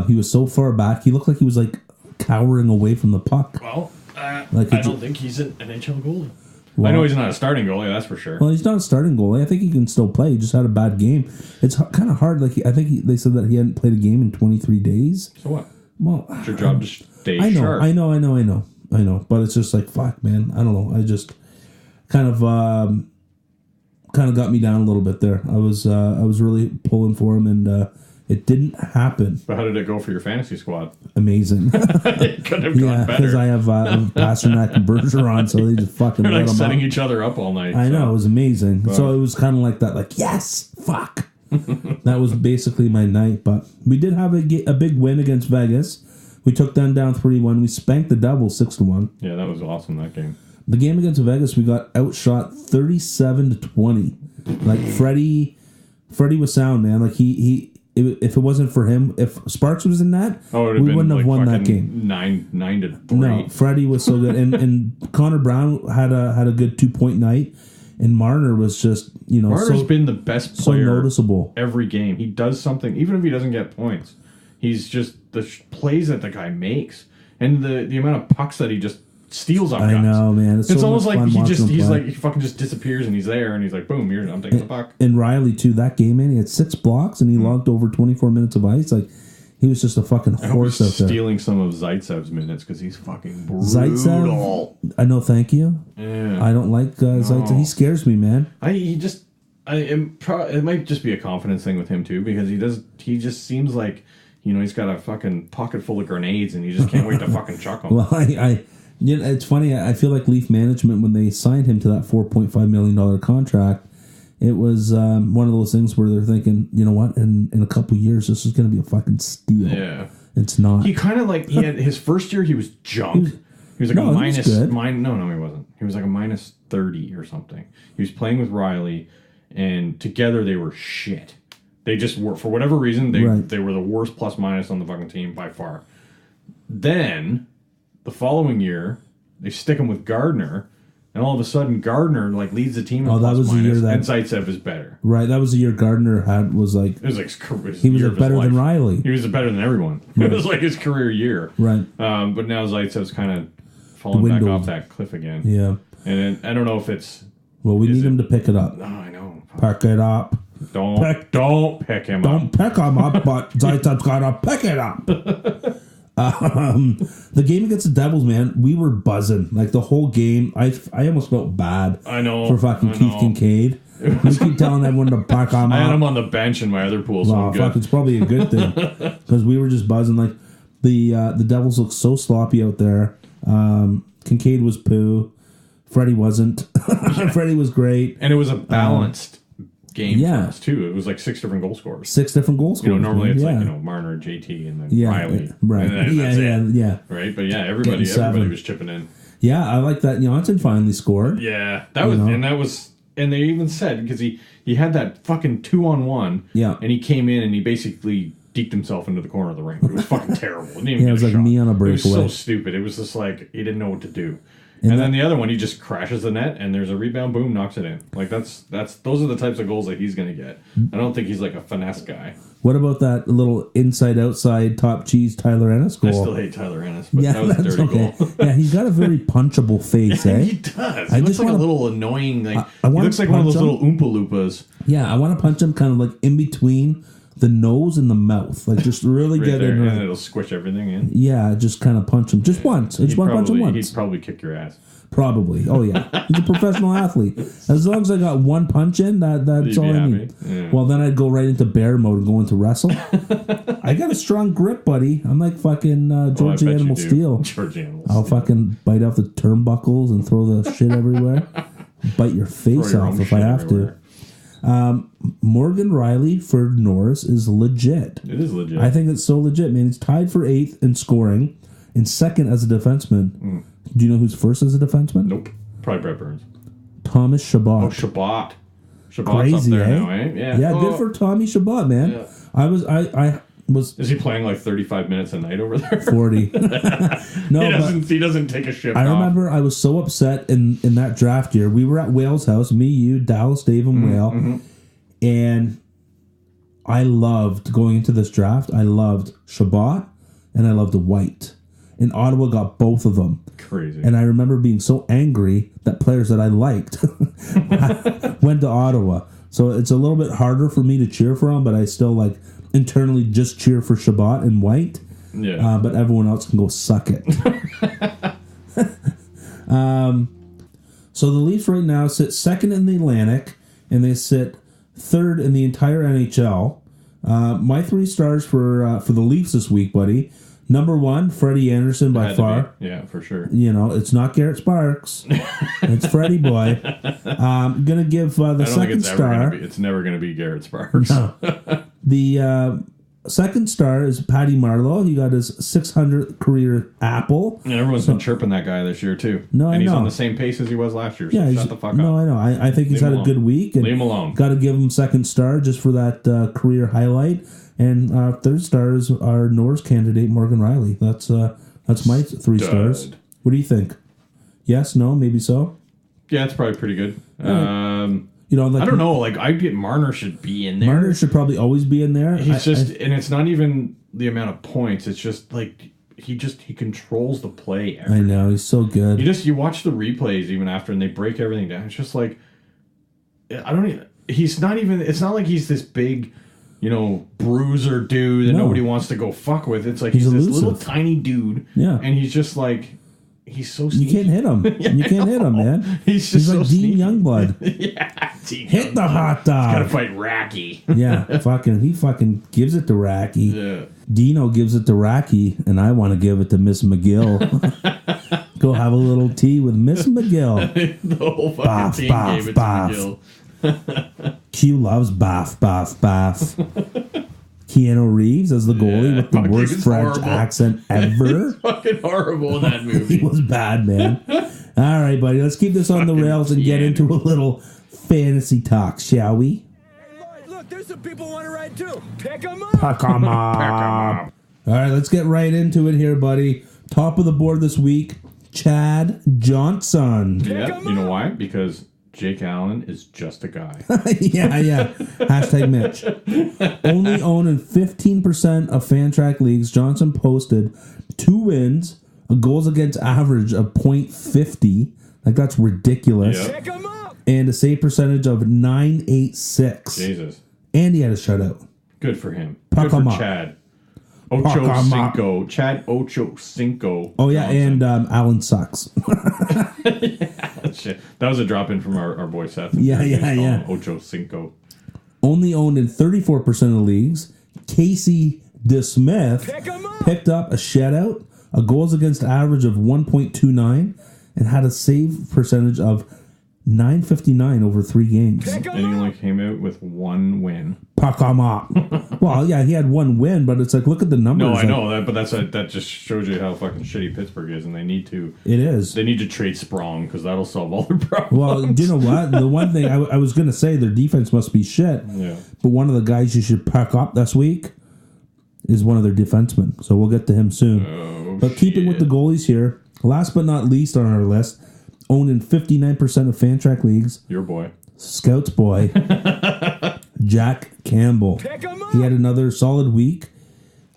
He was so far back. He looked like he was like cowering away from the puck. Well, I don't think he's an NHL goalie. Well, I know he's not a starting goalie, that's for sure. Well, he's not a starting goalie. I think he can still play. He just had a bad game. It's kind of hard. Like I think they said that he hadn't played a game in 23 days. So what? Well, it's your job to stay I sharp. know. But it's just like, fuck, man. I don't know. I just kind of got me down a little bit there. I was really pulling for him, and it didn't happen. But how did it go for your fantasy squad? Amazing. It couldn't have gone better. Because I have Pasternak and Bergeron, so they just fucking They're let like them setting up. each other up all night. I know, it was amazing. So it was kind of like that, like, yes, fuck. That was basically my night. But we did have a big win against Vegas. We took them down 3-1. We spanked the Devils 6-1. Yeah, that was awesome, that game. The game against Vegas, we got outshot 37-20. Like, Freddie was sound, man. Like, if it wasn't for him, if Sparks was in that, we wouldn't have won that game. 9-3. No, Freddie was so good, and Connor Brown had a good 2-point night, and Marner was just Marner's been the best player so noticeable every game. He does something, even if he doesn't get points. He's just the plays that the guy makes, and the amount of pucks that he just steals off guys. I know, man. It's so almost much like fun he fucking just disappears and he's there and he's like, boom, I'm taking the puck. And Riley too. That game, man, he had 6 blocks and he logged over 24 minutes of ice. Like, he was just a fucking horse out there. Stealing some of Zaitsev's minutes because he's fucking brutal. Zaitsev, I know. Thank you. Yeah. I don't like Zaitsev. He scares me, man. It might just be a confidence thing with him too, because he just seems like, he's got a fucking pocket full of grenades and he just can't wait to fucking chuck them. Well, it's funny. I feel like Leaf management, when they signed him to that $4.5 million contract, it was one of those things where they're thinking, you know what, in a couple of years, this is going to be a fucking steal. Yeah. It's not. He kind of he had his first year, he was junk. He was like no, a minus. he was good. No, he wasn't. He was like a minus 30 or something. He was playing with Riley, and together they were shit. They just were, for whatever reason, they were the worst plus minus on the fucking team by far. Then, the following year, they stick him with Gardner, and all of a sudden Gardner leads the team in plus was minus, the year that, and Zaitsev is better. Right, that was the year Gardner was like... It was he was better than Riley. He was better than everyone. Right. It was like his career year. Right. But now Zaitsev's kind of falling back off that cliff again. Yeah. And I don't know if it's... Well, we need him to pick it up. Oh, I know. Pack it up. Don't pick him up. Don't pick him up, but Zaitsev's gotta pick it up. The game against the Devils, man, we were buzzing like the whole game. I almost felt bad. I know for fucking Keith Kincaid. We keep telling everyone to back him up. I had him on the bench in my other pool, so I'm good. Fuck, it's probably a good thing because we were just buzzing. Like the Devils looked so sloppy out there. Kincaid was poo. Freddie wasn't. Freddie was great, and it was a balanced game yeah. for us too. It was like 6 different goal scorers. 6 different goal scorers. Normally it's yeah. like Marner, JT, and then yeah. Riley. Right. And that's yeah. Right, but yeah, everybody was chipping in. Yeah, I like that. Johnson finally scored. Yeah, and they even said because he had that fucking 2-on-1. Yeah, and he came in and he basically deked himself into the corner of the ring. It was fucking terrible. It was like me on a breakaway. It was so stupid. It was just like he didn't know what to do. And then the other one, he just crashes the net, and there's a rebound, boom, knocks it in. Like those are the types of goals that he's going to get. I don't think he's like a finesse guy. What about that little inside-outside top cheese Tyler Ennis goal? I still hate Tyler Ennis, but that was a dirty goal. Yeah, he's got a very punchable face, eh? He does. He looks like a little annoying. Like he looks like one of those little Oompa Loompas. Yeah, I want to punch him kind of like in between the nose and the mouth, like just really get in there, and it'll squish everything in. Yeah, just kind of punch him just once. Just punch him once. He'd probably kick your ass. Probably. Oh yeah, he's a professional athlete. As long as I got one punch in, that's all I need. Yeah. Well, then I'd go right into bear mode and go into wrestle. I got a strong grip, buddy. I'm like fucking George the Animal Steel. George Animal I'll fucking bite off the turnbuckles and throw the shit everywhere. Bite your face off if I have to. Morgan Riley for Norris is legit. It is legit. I think it's so legit, man. He's tied for 8th in scoring and 2nd as a defenseman. Do you know who's first as a defenseman? Nope. Probably Brett Burns. Thomas Chabot. Oh, Chabot. Chabot's Crazy, up there eh? now, eh? Yeah, good for Tommy Chabot, man. Yeah. I was. Is he playing like 35 minutes a night over there? 40. No, he doesn't take a shift. I remember I was so upset in that draft year. We were at Whale's house, me, you, Dallas, Dave, and Whale, and I loved going into this draft. I loved Chabot and I loved White. And Ottawa got both of them. Crazy. And I remember being so angry that players that I liked went to Ottawa. So it's a little bit harder for me to cheer for them, but I still like internally just cheer for Chabot and White. Yeah. But everyone else can go suck it. So the Leafs right now sit 2nd in the Atlantic, and they sit 3rd in the entire NHL. My 3 stars for the Leafs this week, buddy. Number 1, Freddie Anderson by far. Yeah, for sure. It's not Garrett Sparks. It's Freddie boy. I'm going to give the second star. It's never going to be Garrett Sparks. No. The second star is Patty Marleau. He got his 600th career apple. And everyone's been chirping that guy this year, too. No, and he's I know. on the same pace as he was last year, so yeah, shut the fuck up. No, I know. I think he's had a good week. And leave him alone. Got to give him second star just for that career highlight. And third star is our Norris candidate, Morgan Riley. That's my 3 stars. What do you think? Yes, no, maybe so? Yeah, it's probably pretty good. I don't know. Like, I'd get Marner should be in there. Marner should probably always be in there. And it's not even the amount of points. It's just like he controls the play. I know, he's so good. You watch the replays even after, and they break everything down. It's just like it's not like he's this big, bruiser dude that nobody wants to go fuck with. It's like he's this little tiny dude. Yeah. And he's just like, he's so sneaky. You can't hit him. You can't hit him, man. He's like sneaky. Dean Youngblood. Yeah. Hit the hot dog. He's got to fight Racky. Yeah. He fucking gives it to Racky. Yeah. Dino gives it to Racky, and I want to give it to Miss McGill. Go have a little tea with Miss McGill. The whole fucking team gave it to McGill. Q loves baff. Keanu Reeves as the goalie with the worst French accent ever. He's fucking horrible in that movie. He was bad, man. All right, buddy. Let's keep this on the rails and get into a little fantasy talk, shall we? Hey, Lloyd, look, there's some people want to ride too. Pick them up. Pick 'em up. All right, let's get right into it here, buddy. Top of the board this week, Chad Johnson. Yeah, you know why? Because Jake Allen is just a guy. yeah. Hashtag Mitch. Only owning 15% of Fantrack leagues, Johnson posted 2 wins, a goals against average of .50. Like, that's ridiculous. Yep. Pick them up. And a save percentage of .986. Jesus. And he had a shutout. Good for him. Puck Good him for up. Chad. Puck him up. Ocho-Cinco. Chad Ocho-Cinco. Oh, yeah, Johnson. and Alan sucks. Shit. That was a drop in from our boy Seth. Yeah. Ocho-Cinco. Only owned in 34% of the leagues. Casey DeSmith Pick 'em up. picked up a shutout, a goals against average of 1.29, and had a save percentage of .959 over 3 games. Pick 'em And he up. only came out with 1 win. Puck 'em up. Well, yeah, he had 1 win, but it's like, look at the numbers. No, I Like, know that, but that just shows you how fucking shitty Pittsburgh is, and they need to It is. trade Sprong because that'll solve all their problems. Well, do you know what? The one thing I was going to say, their defense must be shit. Yeah. But one of the guys you should pack up this week is one of their defensemen. So we'll get to him soon. But keeping with the goalies here, last but not least on our list, owned in 59% of Fantrack leagues, Your boy. Scouts boy, Jack Campbell. Pick 'em up. He had another solid week.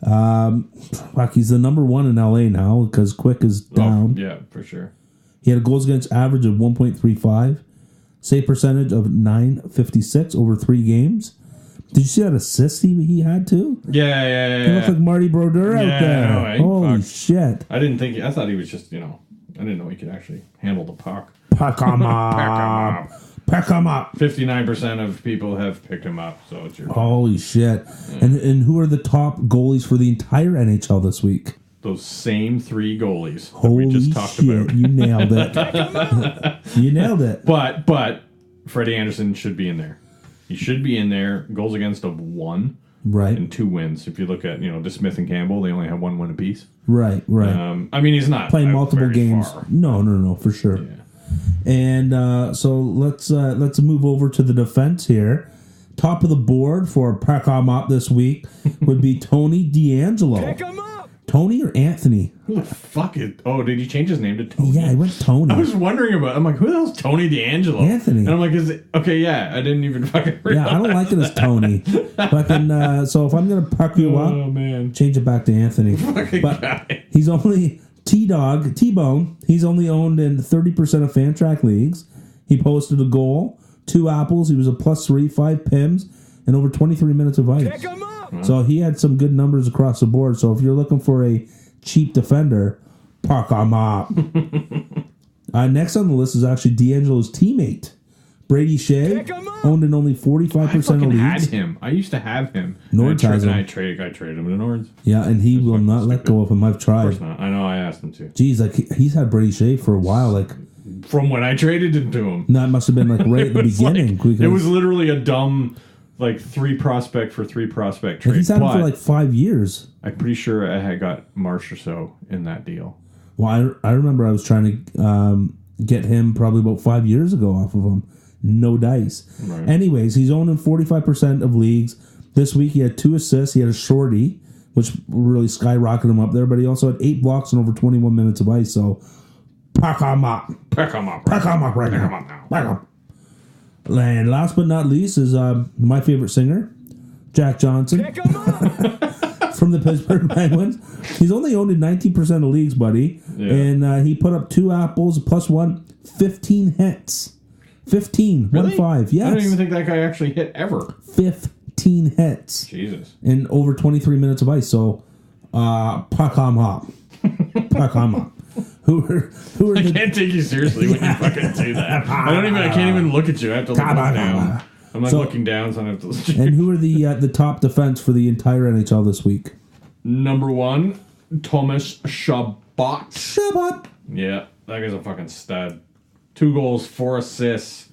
He's the number 1 in LA now because Quick is down. Oh, yeah, for sure. He had a goals against average of 1.35, save percentage of .956 over 3 games. Did you see that assist he had too? Yeah. He looked like Marty Brodeur out Yeah, there. I know, right? Holy Fuck. shit. I thought he was just, I didn't know he could actually handle the puck. Pack 'em up. Pack 'em up. 59% of people have picked him up, so it's your Holy shit. And who are the top goalies for the entire NHL this week? those same 3 goalies that Holy we just talked shit. about. You nailed it. You nailed it. But Freddie Anderson should be in there. He should be in there. Goals against of 1 Right. and 2 wins. If you look at, DeSmith and Campbell, they only have 1 win apiece. Right. He's not Playing out multiple very games. far. No, for sure. Yeah. And so let's move over to the defense here. Top of the board for Pack 'em up this week would be Tony D'Angelo. Pick 'em up. Tony or Anthony? Who the fuck is... Oh, did he change his name to Tony? Yeah, I went Tony. I was wondering about... I'm like, who the hell's Tony D'Angelo? Anthony. And I'm like, is it... Okay, yeah, I didn't even fucking realize. Yeah, I don't like it as Tony. Fucking, so if I'm going to puck you up, Oh, man. change it back to Anthony. Fucking But guy. he's only... T-Bone, he's only owned in 30% of Fantrack leagues. He posted a goal, 2 apples, he was a +3, 5 pims, and over 23 minutes of ice. Pick 'em up. So he had some good numbers across the board. So if you're looking for a cheap defender, puck 'em up. Next on the list is actually D'Angelo's teammate, Brady Shea, Pick 'em up. owned in only I 45% of fucking had leagues. him. I used to have him. Nords has him. I traded him to Nords. Yeah, and he will fucking not let go of him. I've Of course tried. not. I know I asked him to. Geez, like he's had Brady Shea for a while. Like From when I traded him to him. that must have been like right at the It was beginning. like- it because- was literally a dumb, 3 prospect for 3 prospect trade. he's had him for But like 5 years. I'm pretty sure I had got Marsh or so in that deal. Well, I remember I was trying to get him probably about 5 years ago off of him. No dice. Right. Anyways, he's owned in 45% of leagues. This week he had 2 assists. He had a shorty, which really skyrocketed him up there. But he also had 8 blocks and over 21 minutes of ice. So, pack him up. Pick him up. Pack him up right Pick now. him up now. Pack 'em. And last but not least is my favorite singer, Jack Johnson. Pick 'em up. From the Pittsburgh Penguins. He's only owned in 19% of leagues, buddy. Yeah. And he put up 2 apples, +1, 15 hits. 15. Really? 1-5. Yes. I don't even think that guy actually hit ever. 15 hits Jesus. in over 23 minutes of ice. So, puck 'em up. Puck 'em up. Who are I the... can't take you seriously when you fucking do that. I can't even look at you. I have to look down. I'm So- looking down, so I have to look. And who are the top defense for the entire NHL this week? Number 1, Thomas Chabot. Shabbat. Yeah, that guy's a fucking stud. 2 goals, 4 assists,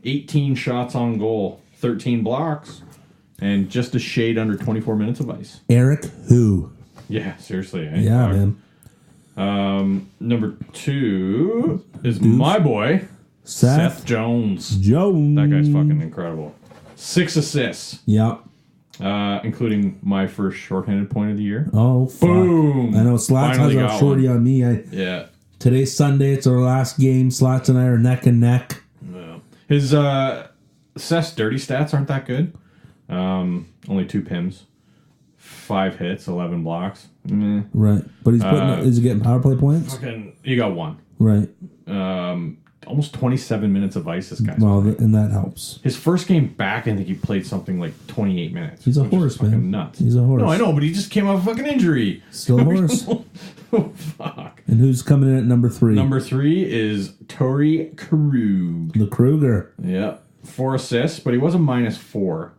18 shots on goal, 13 blocks, and just a shade under 24 minutes of ice. Eric who? Yeah, seriously. Eh? Yeah, Fuck. man. Number 2 is my boy, Seth Jones. Jones. That guy's fucking incredible. 6 assists, Yep. including my first shorthanded point of the year. Oh, fuck. Boom. I know Slats has Finally a got shorty one. on me. Yeah. Today's Sunday. It's our last game. Slats and I are neck and neck. Yeah. His Seth's dirty stats aren't that good. Only 2 pims, 5 hits, 11 blocks. Right. But he's putting. Is he getting power play points? Fucking, you got 1. Right. almost 27 minutes of ice. This guy's Well, and that helps. his first game back, I think he played something like 28 minutes. He's a which is horse, fucking man. Nuts. He's a horse. No, I know, but he just came off a fucking injury. Still a horse. Oh, fuck. And who's coming in at number 3? Number 3 is Torrey Krug. The Kruger. Yeah, 4 assists, but he was a -4.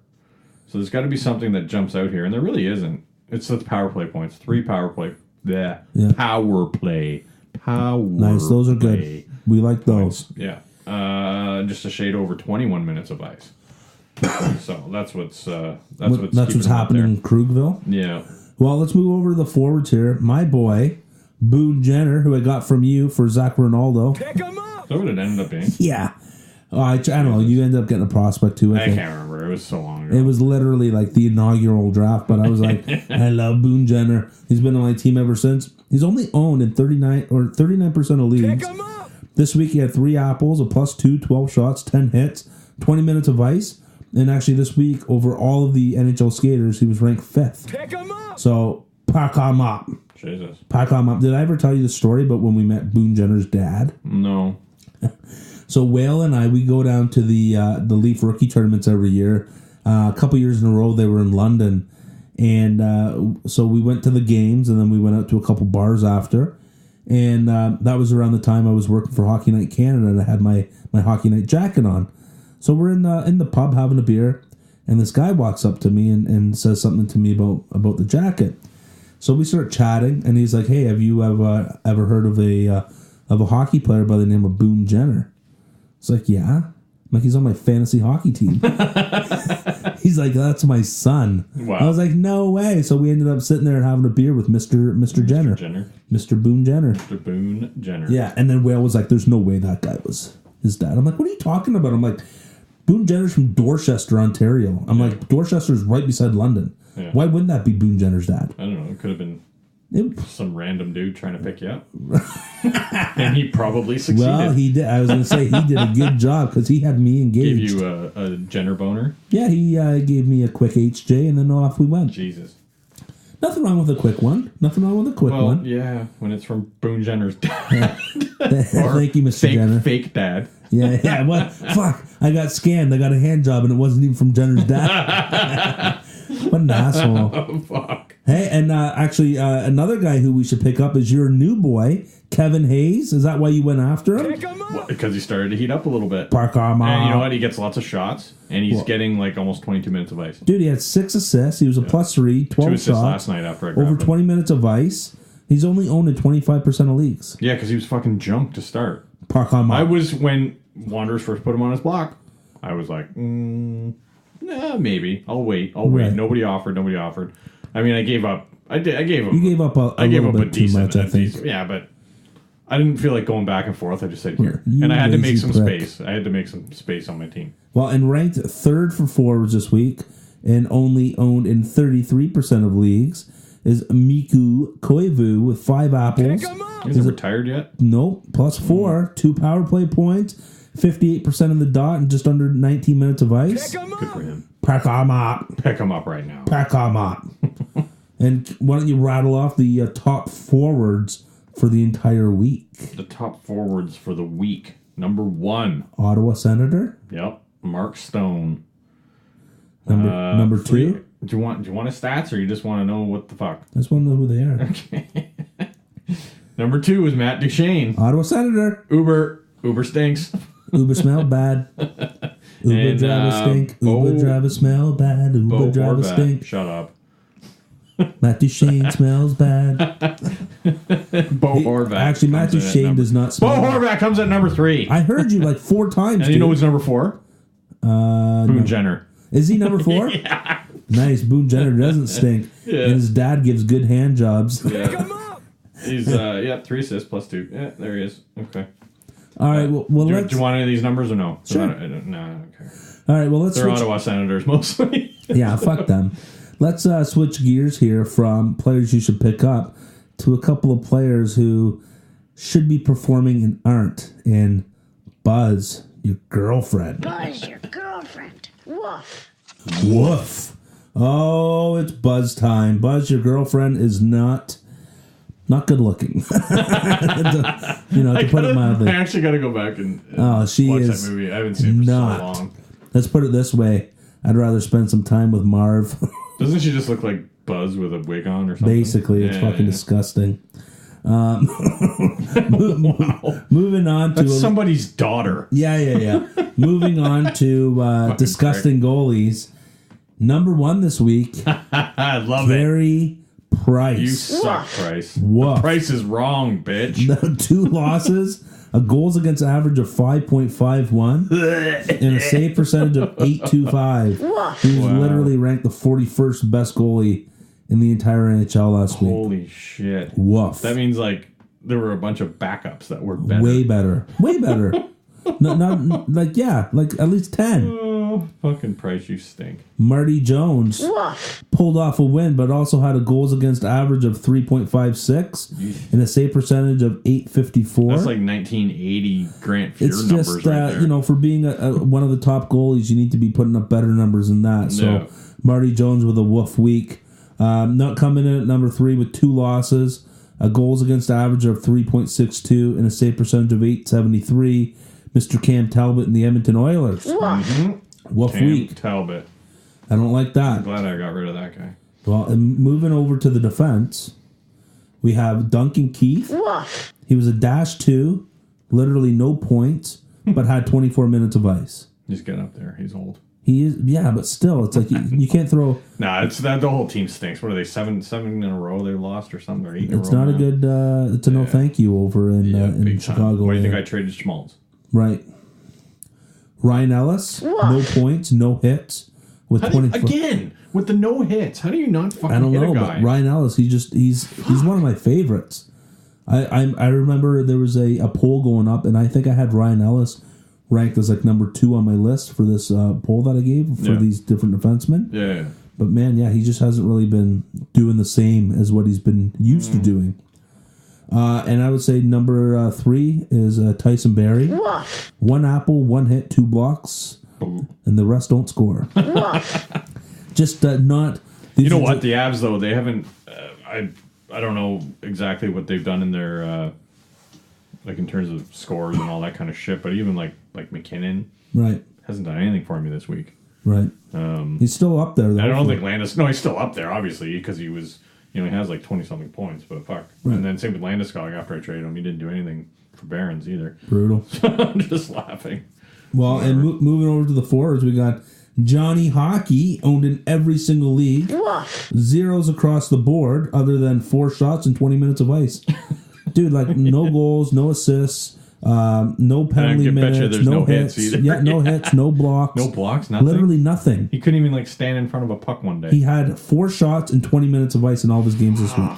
So there's got to be something that jumps out here, and there really isn't. It's the power play points. 3 power play. Yeah. Power play. Nice. Those are good. We like those. Yeah. Just a shade over 21 minutes of ice. So that's what's happening in Krugville. Yeah. Well, let's move over to the forwards here. My boy, Boone Jenner, who I got from you for Zach Ronaldo. Pick him up! That's what it ended up being. Yeah. I don't know. You ended up getting a prospect too. I can't remember. It was so long ago. It was literally like the inaugural draft, but I was like, I love Boone Jenner. He's been on my team ever since. He's only owned in 39% of leagues. Pick him up! This week he had 3 apples, a +2, 12 shots, 10 hits, 20 minutes of ice. And actually this week, over all of the NHL skaters, he was ranked 5th. Pick him up! So, pack him up. Jesus. Pack him up. Did I ever tell you the story about when we met Boone Jenner's dad? No. So Whale and I, we go down to the Leaf rookie tournaments every year. A couple years in a row, they were in London. And so we went to the games, and then we went out to a couple bars after. And that was around the time I was working for Hockey Night Canada, and I had my Hockey Night jacket on. So we're in the pub having a beer, and this guy walks up to me and says something to me about the jacket. So we start chatting, and he's like, "Hey, have you ever heard of a hockey player by the name of Boone Jenner?" It's like, "Yeah." I'm like, "He's on my fantasy hockey team." He's like, "That's my son." Wow. I was like, "No way." So we ended up sitting there having a beer with Mr. Jenner. Mr. Boone Jenner. Mr. Boone Jenner. Yeah, and then Whale was like, "There's no way that guy was his dad." I'm like, "What are you talking about?" I'm like, "Boone Jenner's from Dorchester, Ontario." I'm like, "Dorchester's right beside London. Yeah. Why wouldn't that be Boone Jenner's dad?" I don't know. It could have been some random dude trying to pick you up. And he probably succeeded. Well, he did. I was going to say he did a good job because he had me engaged. Gave you a Jenner boner? Yeah, he gave me a quick HJ, and then off we went. Jesus. Nothing wrong with a quick one. Nothing wrong with a quick one. Yeah, when it's from Boone Jenner's dad. Thank you, Mr. Jenner. Fake dad. Yeah. What? Fuck! I got scammed. I got a hand job, and it wasn't even from Jenner's dad. What an asshole! Oh, fuck. Hey, and actually, another guy who we should pick up is your new boy, Kevin Hayes. Is that why you went after him? Pick him up! Well, because he started to heat up a little bit. Parkarma. And you know what? He gets lots of shots, and he's getting like almost 22 minutes of ice. Dude, he had 6 assists. He was a +3, 12 2 assists shots. last night after I grabbed Over 20 minutes of ice. He's only owned in 25% of leagues. Yeah, because he was fucking junked to start. Parkarma. I was, when Wanderers first put him on his block, I was like, nah, maybe. I'll wait. Right. Nobody offered. I mean, I gave up. I gave him. You gave up a little bit too much, I think. Yeah, but I didn't feel like going back and forth. I just said here. You And I had to make lazy some prick. space. I had to make some space on my team. Well, and ranked 3rd for forwards this week and only owned in 33% of leagues is Miku Koivu with 5 apples. Pick him up! Is he retired yet? Nope, +4, 2 power play points, 58% in the dot, and just under 19 minutes of ice. Pick him Good for up! him. Pack 'em up. Pick him up right now. Pack 'em up. And why don't you rattle off the top forwards for the entire week? The top forwards for the week. Number 1. Ottawa Senator. Yep. Mark Stone. Number 2. Do you want his stats, or you just want to know what the fuck? I just want to know who they are. Okay. Number 2 is Matt Duchene. Ottawa Senator. Uber stinks. Uber smell bad. Uber And, driver stink. Uber Bo- driver smell bad. Uber Bo driver Horvat. stink. Shut up. Matthew Shane smells bad. Bo Horvat. Actually, Matthew comes in at Shane number- does not Bo smell bad. Horvat comes at number 3. I heard you like 4 times. And you know who's number 4? Boone Jenner. Is he number 4? Yeah. Nice. Boone Jenner doesn't stink. Yeah. And his dad gives good hand jobs. Pick him up! He's 3 assists plus 2. Yeah, there he is. Okay. All right. Well, Do let's. you want any of these numbers or no? Sure. No, I don't care. All right. Well, let's. They're Switch. Ottawa Senators mostly. Yeah, fuck them. Let's switch gears here from players you should pick up to a couple of players who should be performing and aren't. And Buzz, your girlfriend. Buzz, your girlfriend. Woof. Woof. Oh, it's Buzz time. Buzz, your girlfriend is not not good looking. To put it mildly. I actually got to go back and she watch is that movie. I haven't seen it for so long. Let's put it this way. I'd rather spend some time with Marv. Doesn't she just look like Buzz with a wig on or something? Basically, it's fucking disgusting. Moving on to... That's somebody's daughter. Yeah. Moving on to disgusting goalies. Number 1 this week. I love Carey Price. You suck, Price. Woof. The price is wrong, bitch. 2 losses, a goals against average of 5.51, and a save percentage of 8.25. He was literally ranked the 41st best goalie in the entire NHL last week. Holy shit. Woof. That means like there were a bunch of backups that were better. Way better. Not at least 10. Oh, fucking Price, you stink. Marty Jones pulled off a win, but also had a goals against average of 3.56 and a save percentage of 8.54. That's like 1980 Grant Fuhr it's numbers just, right there. for being one of the top goalies, you need to be putting up better numbers than that. So Marty Jones with a woof week. Not coming in at number 3 with 2 losses, a goals against average of 3.62 and a save percentage of 8.73. Mr. Cam Talbot and the Edmonton Oilers. Woof week. Talbot. I don't like that. I'm glad I got rid of that guy. Well, and moving over to the defense, we have Duncan Keith. He was a -2, literally no points, but had 24 minutes of ice. He's getting up there. He's old. He is, but still, it's like you can't throw. Nah, it's that the whole team stinks. What are they, seven in a row they lost or something, or 8 in a row? It's not now? a good. It's a no thank you over in Chicago. Why do you think I traded Schmaltz? Right. Ryan Ellis, no points, no hits with 24. Again with the no hits. How do you not fucking I don't hit know, a guy? but Ryan Ellis, he's one of my favorites. I remember there was a poll going up, and I think I had Ryan Ellis ranked as like number 2 on my list for this poll that I gave for these different defensemen. Yeah. But man, he just hasn't really been doing the same as what he's been used to doing. And I would say number 3 is Tyson Barrie. 1 apple, 1 hit, 2 blocks, and the rest don't score. Just not. You know what? The Avs though, they haven't. I don't know exactly what they've done in their like in terms of scores and all that kind of shit. But even like McKinnon, right, hasn't done anything for me this week. Right. He's still up there. Though, I don't think Landis. No, he's still up there, obviously, because he was. He has like 20-something points, but fuck. Right. And then same with Landeskog after I traded him. He didn't do anything for Barons either. Brutal. I'm just laughing. Well, and moving over to the forwards, we got Johnny Hockey, owned in every single league. Zeros across the board, other than 4 shots and 20 minutes of ice. Dude, like no goals, no assists, no penalty minutes, no hits. Either. No hits, no blocks. No blocks, nothing? Literally nothing. He couldn't even like stand in front of a puck one day. He had 4 shots and 20 minutes of ice in all of his games this week.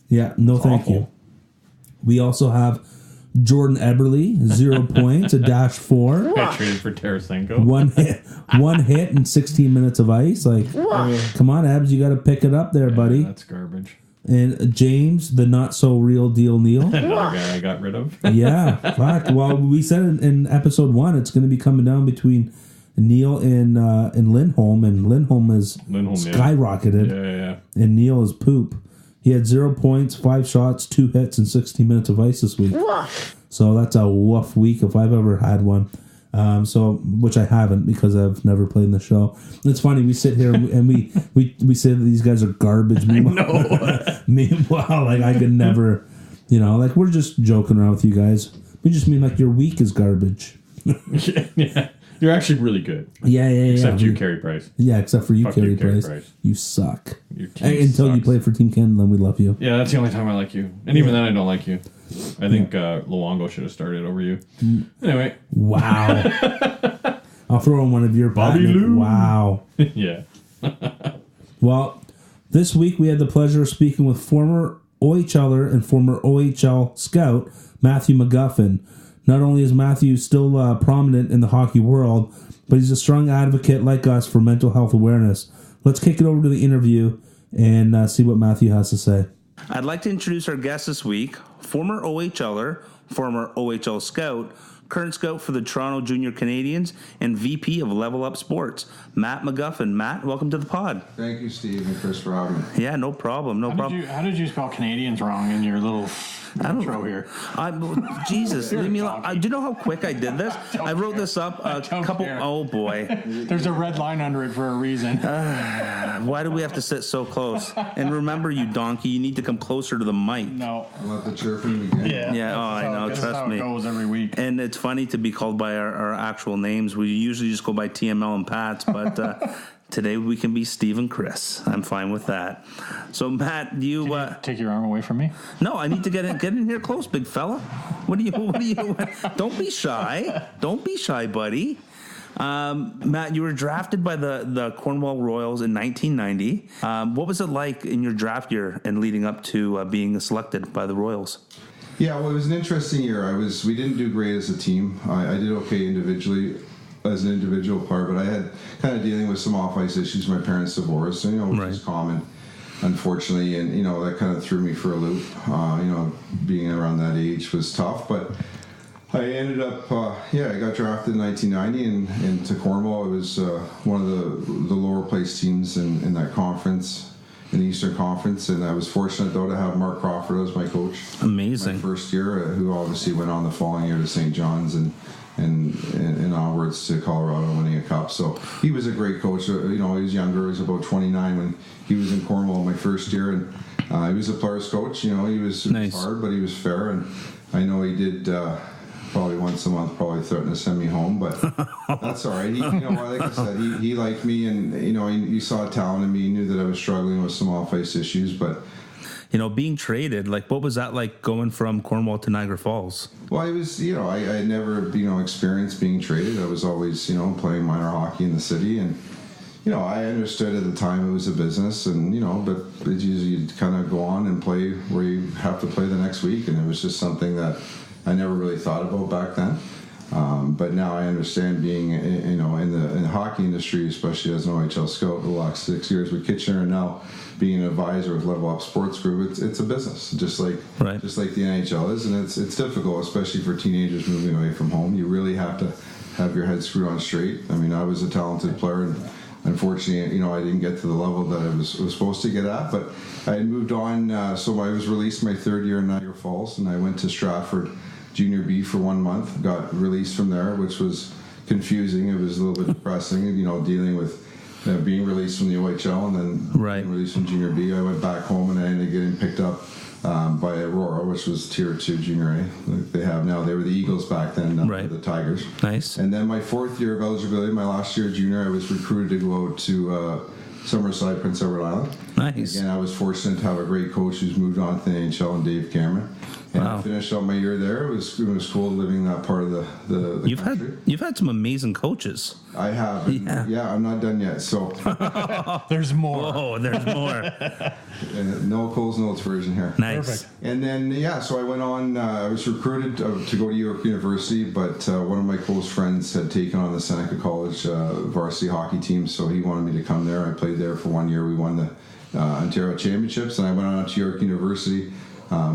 Yeah, no thank you. We also have Jordan Eberle, 0 points, a -4. Got traded for Tarasenko. 1 hit and 16 minutes of ice. Like, come on, Ebs, you got to pick it up there, buddy. That's garbage. And James, the not so real deal Neil. Another guy I got rid of. Yeah, fuck. Well, we said in episode 1, it's going to be coming down between Neil and Lindholm, and Lindholm is skyrocketed. Yeah. And Neil is poop. He had 0 points, 5 shots, 2 hits, and 16 minutes of ice this week. So that's a woof week if I've ever had one. Which I haven't because I've never played in the show. It's funny, we sit here and we say that these guys are garbage. Meanwhile, like I could never, like we're just joking around with you guys. We just mean like your week is garbage. Yeah. You're actually really good. Yeah. Except you, Carey Price. Yeah, except for you, Carey Price. You suck. Until you play for Team Canada, then we love you. Yeah, that's the only time I like you. And even then, I don't like you. I think Luongo should have started over you. Anyway. Wow. I'll throw in one of your Bobby Lou. Wow. Yeah. Well, this week we had the pleasure of speaking with former OHLer and former OHL Scout, Matthew McGuffin. Not only is Matthew still prominent in the hockey world, but he's a strong advocate like us for mental health awareness. Let's kick it over to the interview and see what Matthew has to say. I'd like to introduce our guest this week, former OHLer, former OHL Scout, current scout for the Toronto Junior Canadians, and VP of Level Up Sports, Matt McGuffin. Matt, welcome to the pod. Thank you, Steve and Chris, for having me. Yeah, no problem. How did you spell Canadians wrong in your little intro here? Jesus, leave me alone. Do you know how quick I did this? I wrote this up a couple. Care. Oh boy, there's a red line under it for a reason. Why do we have to sit so close? And remember, you donkey, you need to come closer to the mic. No, let the chirping begin. Yeah. Oh, I know. Trust me. It goes every week. And it's funny to be called by our actual names. We usually just go by TML and Pats, but today we can be Steve and Chris. I'm fine with that. So Matt, you take your arm away from me? No, I need to get in here close, big fella. What do you? Don't be shy. Don't be shy, buddy. Matt, you were drafted by the Cornwall Royals in 1990. What was it like in your draft year and leading up to being selected by the Royals? Yeah, well, it was an interesting year. We didn't do great as a team. I did okay individually as an individual player, but I had kind of dealing with some off-ice issues. My parents divorced, which is common, unfortunately, and that kind of threw me for a loop. Being around that age was tough, but I ended up, I got drafted in 1990 and to Cornwall. It was one of the lower place teams in that conference, in the Eastern Conference, and I was fortunate though to have Mark Crawford as my coach. Amazing. My first year, who obviously went on the following year to St. John's and onwards to Colorado, winning a cup. So he was a great coach. He was younger. He was about 29 when he was in Cornwall my first year, and he was a player's coach. He was nice. hard, but he was fair, and I know he did. Probably once a month, probably threatened to send me home, but that's all right. Like I said, he liked me, and he saw talent in me. He knew that I was struggling with some off-ice issues, but being traded, like, what was that like going from Cornwall to Niagara Falls? Well, it was, I had never, experienced being traded. I was always, playing minor hockey in the city, and I understood at the time it was a business, and but it's usually you kind of go on and play where you have to play the next week, and it was just something that I never really thought about back then, but now I understand being, in the hockey industry, especially as an OHL Scout the last 6 years with Kitchener, and now being an advisor with Level Up Sports Group. It's a business, just like the NHL is, and it's difficult, especially for teenagers moving away from home. You really have to have your head screwed on straight. I mean, I was a talented player, and unfortunately, I didn't get to the level that I was supposed to get at, but I had moved on. So I was released my third year in Niagara Falls, and I went to Stratford Junior B for 1 month, got released from there, which was confusing. It was a little bit depressing, dealing with being released from the OHL and then being released from Junior B. I went back home and I ended up getting picked up by Aurora, which was Tier 2 Junior A, like they have now. They were the Eagles back then, the Tigers. Nice. And then my fourth year of eligibility, my last year junior, I was recruited to go out to Summerside, Prince Edward Island. Nice. Again, I was fortunate to have a great coach who's moved on to the NHL, and Dave Cameron. And I finished out my year there. It was cool living that part of the country. You've had some amazing coaches. I have. Yeah, I'm not done yet. So there's more. Oh, there's more. No Coles Notes version here. Nice. Perfect. And then so I went on. I was recruited to go to York University, but one of my close friends had taken on the Seneca College varsity hockey team, so he wanted me to come there. I played there for 1 year. We won the Ontario Championships, and I went on to York University.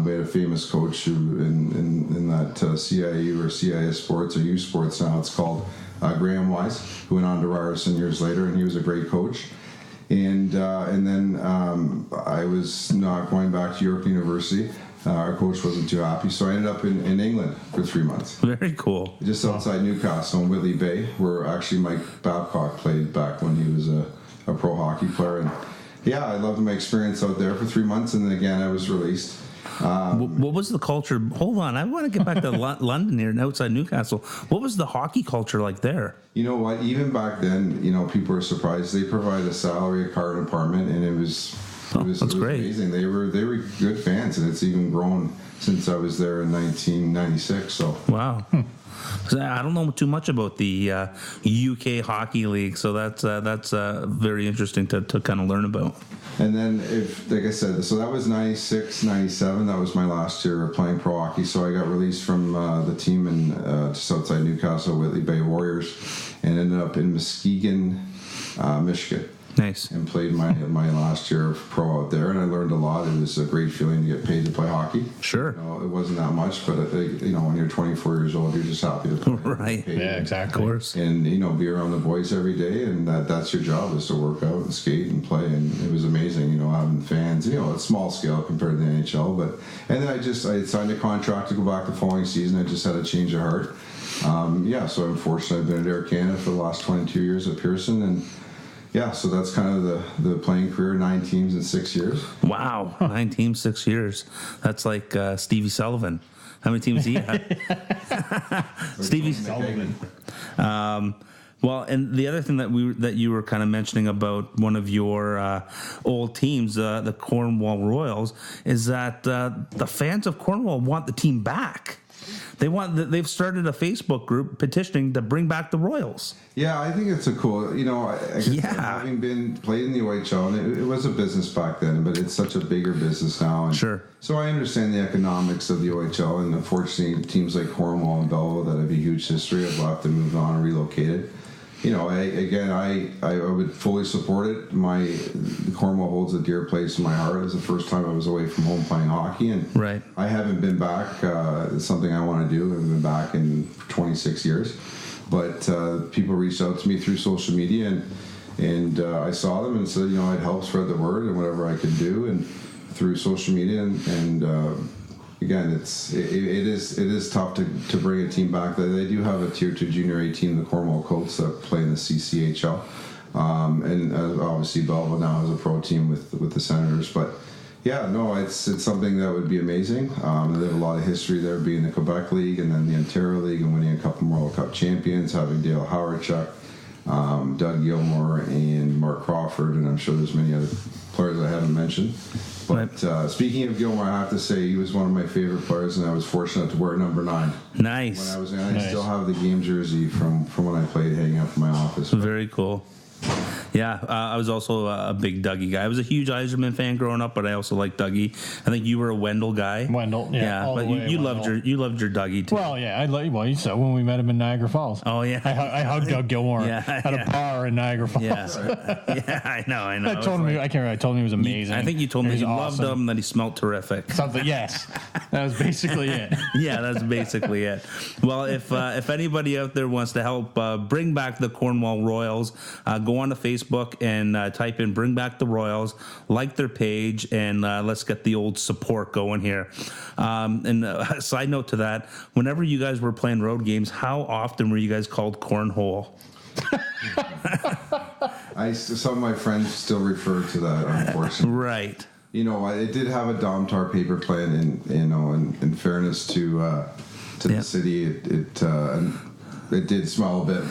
We had a famous coach who in that CIU or CIS Sports or U Sports now it's called, Graham Wise, who went on to Ryerson years later, and he was a great coach. And then I was not going back to York University. Our coach wasn't too happy, so I ended up in England for 3 months. Very cool. Just outside Newcastle in Whitley Bay, where actually Mike Babcock played back when he was a pro hockey player. And yeah, I loved my experience out there for 3 months, and then again I was released. What was the culture? Hold on, I want to get back to London here and outside Newcastle. What was the hockey culture like there? You know what? Even back then, people were surprised. They provided a salary, a car, and apartment, and it was great. Amazing. They were good fans, and it's even grown since I was there in 1996. So wow. I don't know too much about the UK Hockey League, so that's very interesting to kind of learn about. And then, like I said, so that was 96, 97. That was my last year playing pro hockey. So I got released from the team in just outside Newcastle, Whitley Bay Warriors, and ended up in Muskegon, Michigan. Nice. And played my last year of pro out there, and I learned a lot. It was a great feeling to get paid to play hockey. Sure. It wasn't that much, but when you're 24 years old, you're just happy to play. Right. Yeah, exactly. Of course. And be around the boys every day, and that's your job, is to work out and skate and play. And it was amazing, having fans. It's small scale compared to the NHL, and then I signed a contract to go back the following season. I just had a change of heart. So I'm fortunate. I've been at Air Canada for the last 22 years at Pearson, and so that's kind of the playing career, 9 teams in 6 years. Wow, 9 teams, 6 years. That's like Stevie Sullivan. How many teams do you have? Stevie Sullivan. Well, and the other thing that you were kind of mentioning about one of your old teams, the Cornwall Royals, is that the fans of Cornwall want the team back. They've started a Facebook group petitioning to bring back the Royals. Yeah, I think it's a cool, I guess having played in the OHL, and it was a business back then, but it's such a bigger business now. And sure. So I understand the economics of the OHL, and unfortunately, teams like Cornwall and Belleville that have a huge history have left and moved on and relocated. I would fully support it. The Cornwall holds a dear place in my heart. It was the first time I was away from home playing hockey, and right. I haven't been back. It's something I want to do. I've been back in 26 years, but people reached out to me through social media, and I saw them and said, I'd help spread the word and whatever I could do, and through social media, and again, it is tough to bring a team back. They do have a Tier 2 Junior A team, the Cornwall Colts, that play in the CCHL. And obviously Belleville now has a pro team with the Senators. But, it's something that would be amazing. They have a lot of history there, being the Quebec League and then the Ontario League, and winning a couple World Cup champions, having Dale Howardchuk, Doug Gilmore, and Mark Crawford, and I'm sure there's many other players I haven't mentioned. But speaking of Gilmore, I have to say he was one of my favorite players, and I was fortunate to wear number 9. Nice. When I was in, I still have the game jersey from when I played, hanging up in my office. Very cool. Yeah, I was also a big Dougie guy. I was a huge Yzerman fan growing up, but I also liked Dougie. I think you were a Wendell guy. Wendell, yeah. But you loved your Dougie too. Well, yeah, you saw when we met him in Niagara Falls. Oh yeah, I hugged Doug Gilmore at a bar in Niagara Falls. Yeah, I know. I told him I can't remember. I told him he was amazing. I think you told me you awesome. loved him, that he smelled terrific. Something, yes. That was basically it. Yeah, that's basically it. Well, if anybody out there wants to help bring back the Cornwall Royals, go on to Facebook and type in "Bring Back the Royals," like their page, and let's get the old support going here. And a side note to that, whenever you guys were playing road games, how often were you guys called Cornhole? Some of my friends still refer to that, unfortunately. Right. I did have a Domtar paper plane, in fairness to the city, it did smell a bit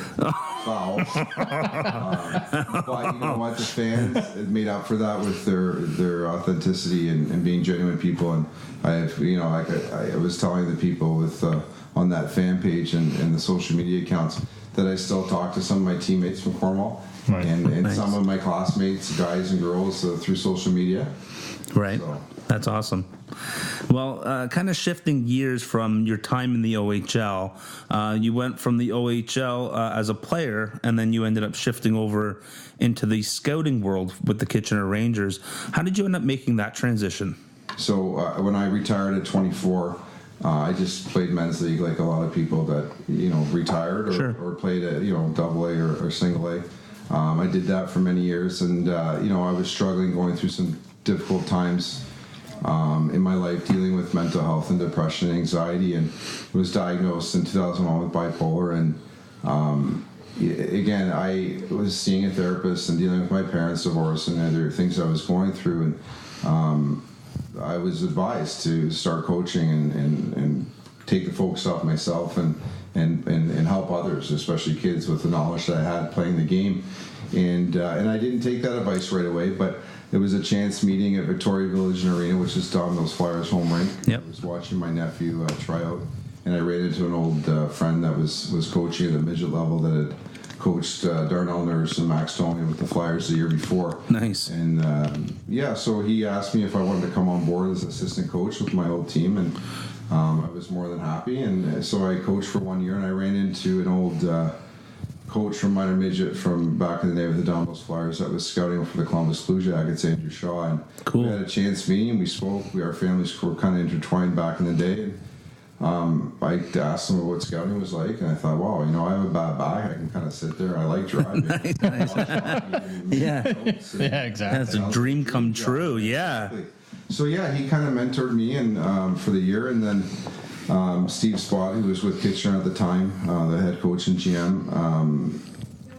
foul. But you know what? The fans made up for that with their authenticity and being genuine people. And I was telling the people on that fan page and the social media accounts that I still talk to some of my teammates from Cornwall, right. and nice. Some of my classmates, guys and girls, through social media. Right. So. That's awesome. Well, kind of shifting gears from your time in the OHL, you went from the OHL as a player, and then you ended up shifting over into the scouting world with the Kitchener Rangers. How did you end up making that transition? So when I retired at 24, I just played men's league like a lot of people that retired or played at double A or single A. I did that for many years, and I was struggling, going through some difficult times in my life, dealing with mental health and depression and anxiety, and was diagnosed in 2001 with bipolar. And again, I was seeing a therapist and dealing with my parents' divorce and other things I was going through, and I was advised to start coaching and take the focus off myself and help others, especially kids, with the knowledge that I had playing the game. And I didn't take that advice right away, but it was a chance meeting at Victoria Village and Arena, which is Domino's Flyers home rink. Yep. I was watching my nephew try out, and I ran into an old friend that was coaching at the midget level that had coached Darnell Nurse and Max Tony with the Flyers the year before. Nice. And so he asked me if I wanted to come on board as assistant coach with my old team, and I was more than happy. And so I coached for 1 year, and I ran into an old coach from minor midget from back in the day with the Dummies Flyers that was scouting for the Columbus Blue Jackets, Andrew Shaw, and Cool. we had a chance meeting. We spoke. Our families were kind of intertwined back in the day. And, I asked him what scouting was like, and I thought, wow, I have a bad back. I can kind of sit there. I like driving. Yeah. Yeah, exactly. That's a dream come true. Yeah. Exactly. So yeah, he kind of mentored me and for the year, and then Steve Spott, who was with Kitchener at the time, the head coach and GM,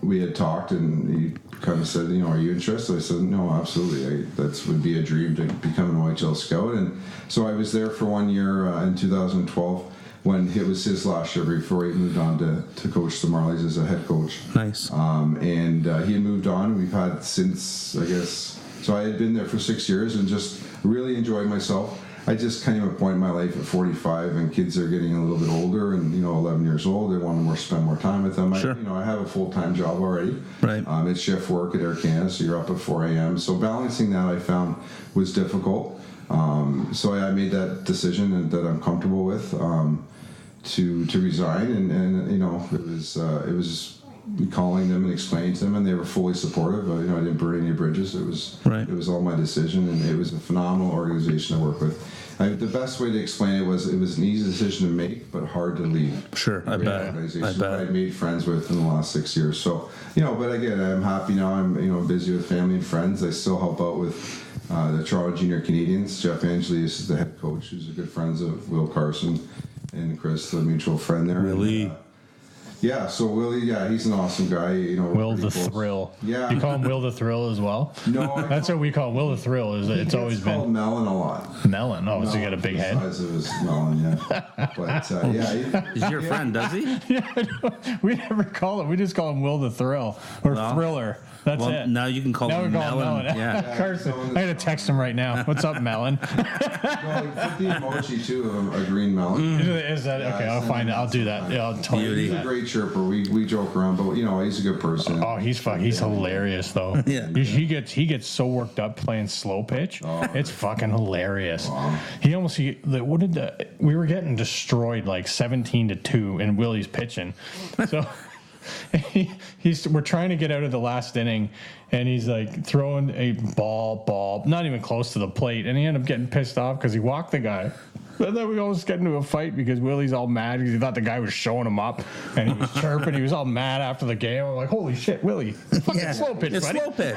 we had talked, and he kind of said, are you interested? I said, no, absolutely. That would be a dream to become an OHL Scout. And so I was there for 1 year in 2012 when it was his last year before he moved on to coach the Marlies as a head coach. Nice. And he had moved on. We've had since, I guess, so I had been there for 6 years and just really enjoyed myself. I just came to a point in my life at 45, and kids are getting a little bit older, and 11 years old. They want to spend more time with them. Sure. I have a full-time job already. Right. It's shift work at Air Canada, so you're up at 4 a.m. So balancing that I found was difficult. So I made that decision and that I'm comfortable with to resign, and it was calling them and explaining to them, and they were fully supportive. I didn't burn any bridges. It was all my decision, and it was a phenomenal organization to work with. The best way to explain it was an easy decision to make, but hard to leave. Sure, I bet. I made friends with in the last 6 years. So, but again, I'm happy now. I'm busy with family and friends. I still help out with the Toronto Junior Canadians. Jeff Angelius is the head coach, who's a good friend of Will Carson and Chris, the mutual friend there. Really? Yeah, so Willie, he's an awesome guy. Will the close. Thrill. Yeah. You call him Will the Thrill as well? No. That's what we call Will the Thrill. It's always called been Melon a lot. Melon. Oh, so you got a big head? The size of his melon, yeah. But, He's your friend, does he? Yeah, we never call him. We just call him Will the Thrill or Thriller. That's it. Now you can call him Melon. Yeah. Carson, I gotta text him right now. What's up, Melon? put the emoji too of a green melon. Is that okay? I'll find it. I'll do that. Yeah, I'll tell you. He's a great chirper. We joke around, but he's a good person. Oh, he's hilarious though. Yeah. He gets so worked up playing slow pitch. It's fucking hilarious. Wow. We were getting destroyed like 17-2 and Willie's pitching. So we're trying to get out of the last inning, and he's like throwing a ball, not even close to the plate, and he ended up getting pissed off because he walked the guy. And then we almost get into a fight because Willie's all mad because he thought the guy was showing him up, and he was chirping. He was all mad after the game. I'm like, holy shit, Willie, fucking slow pitch, it's buddy. slow pitch.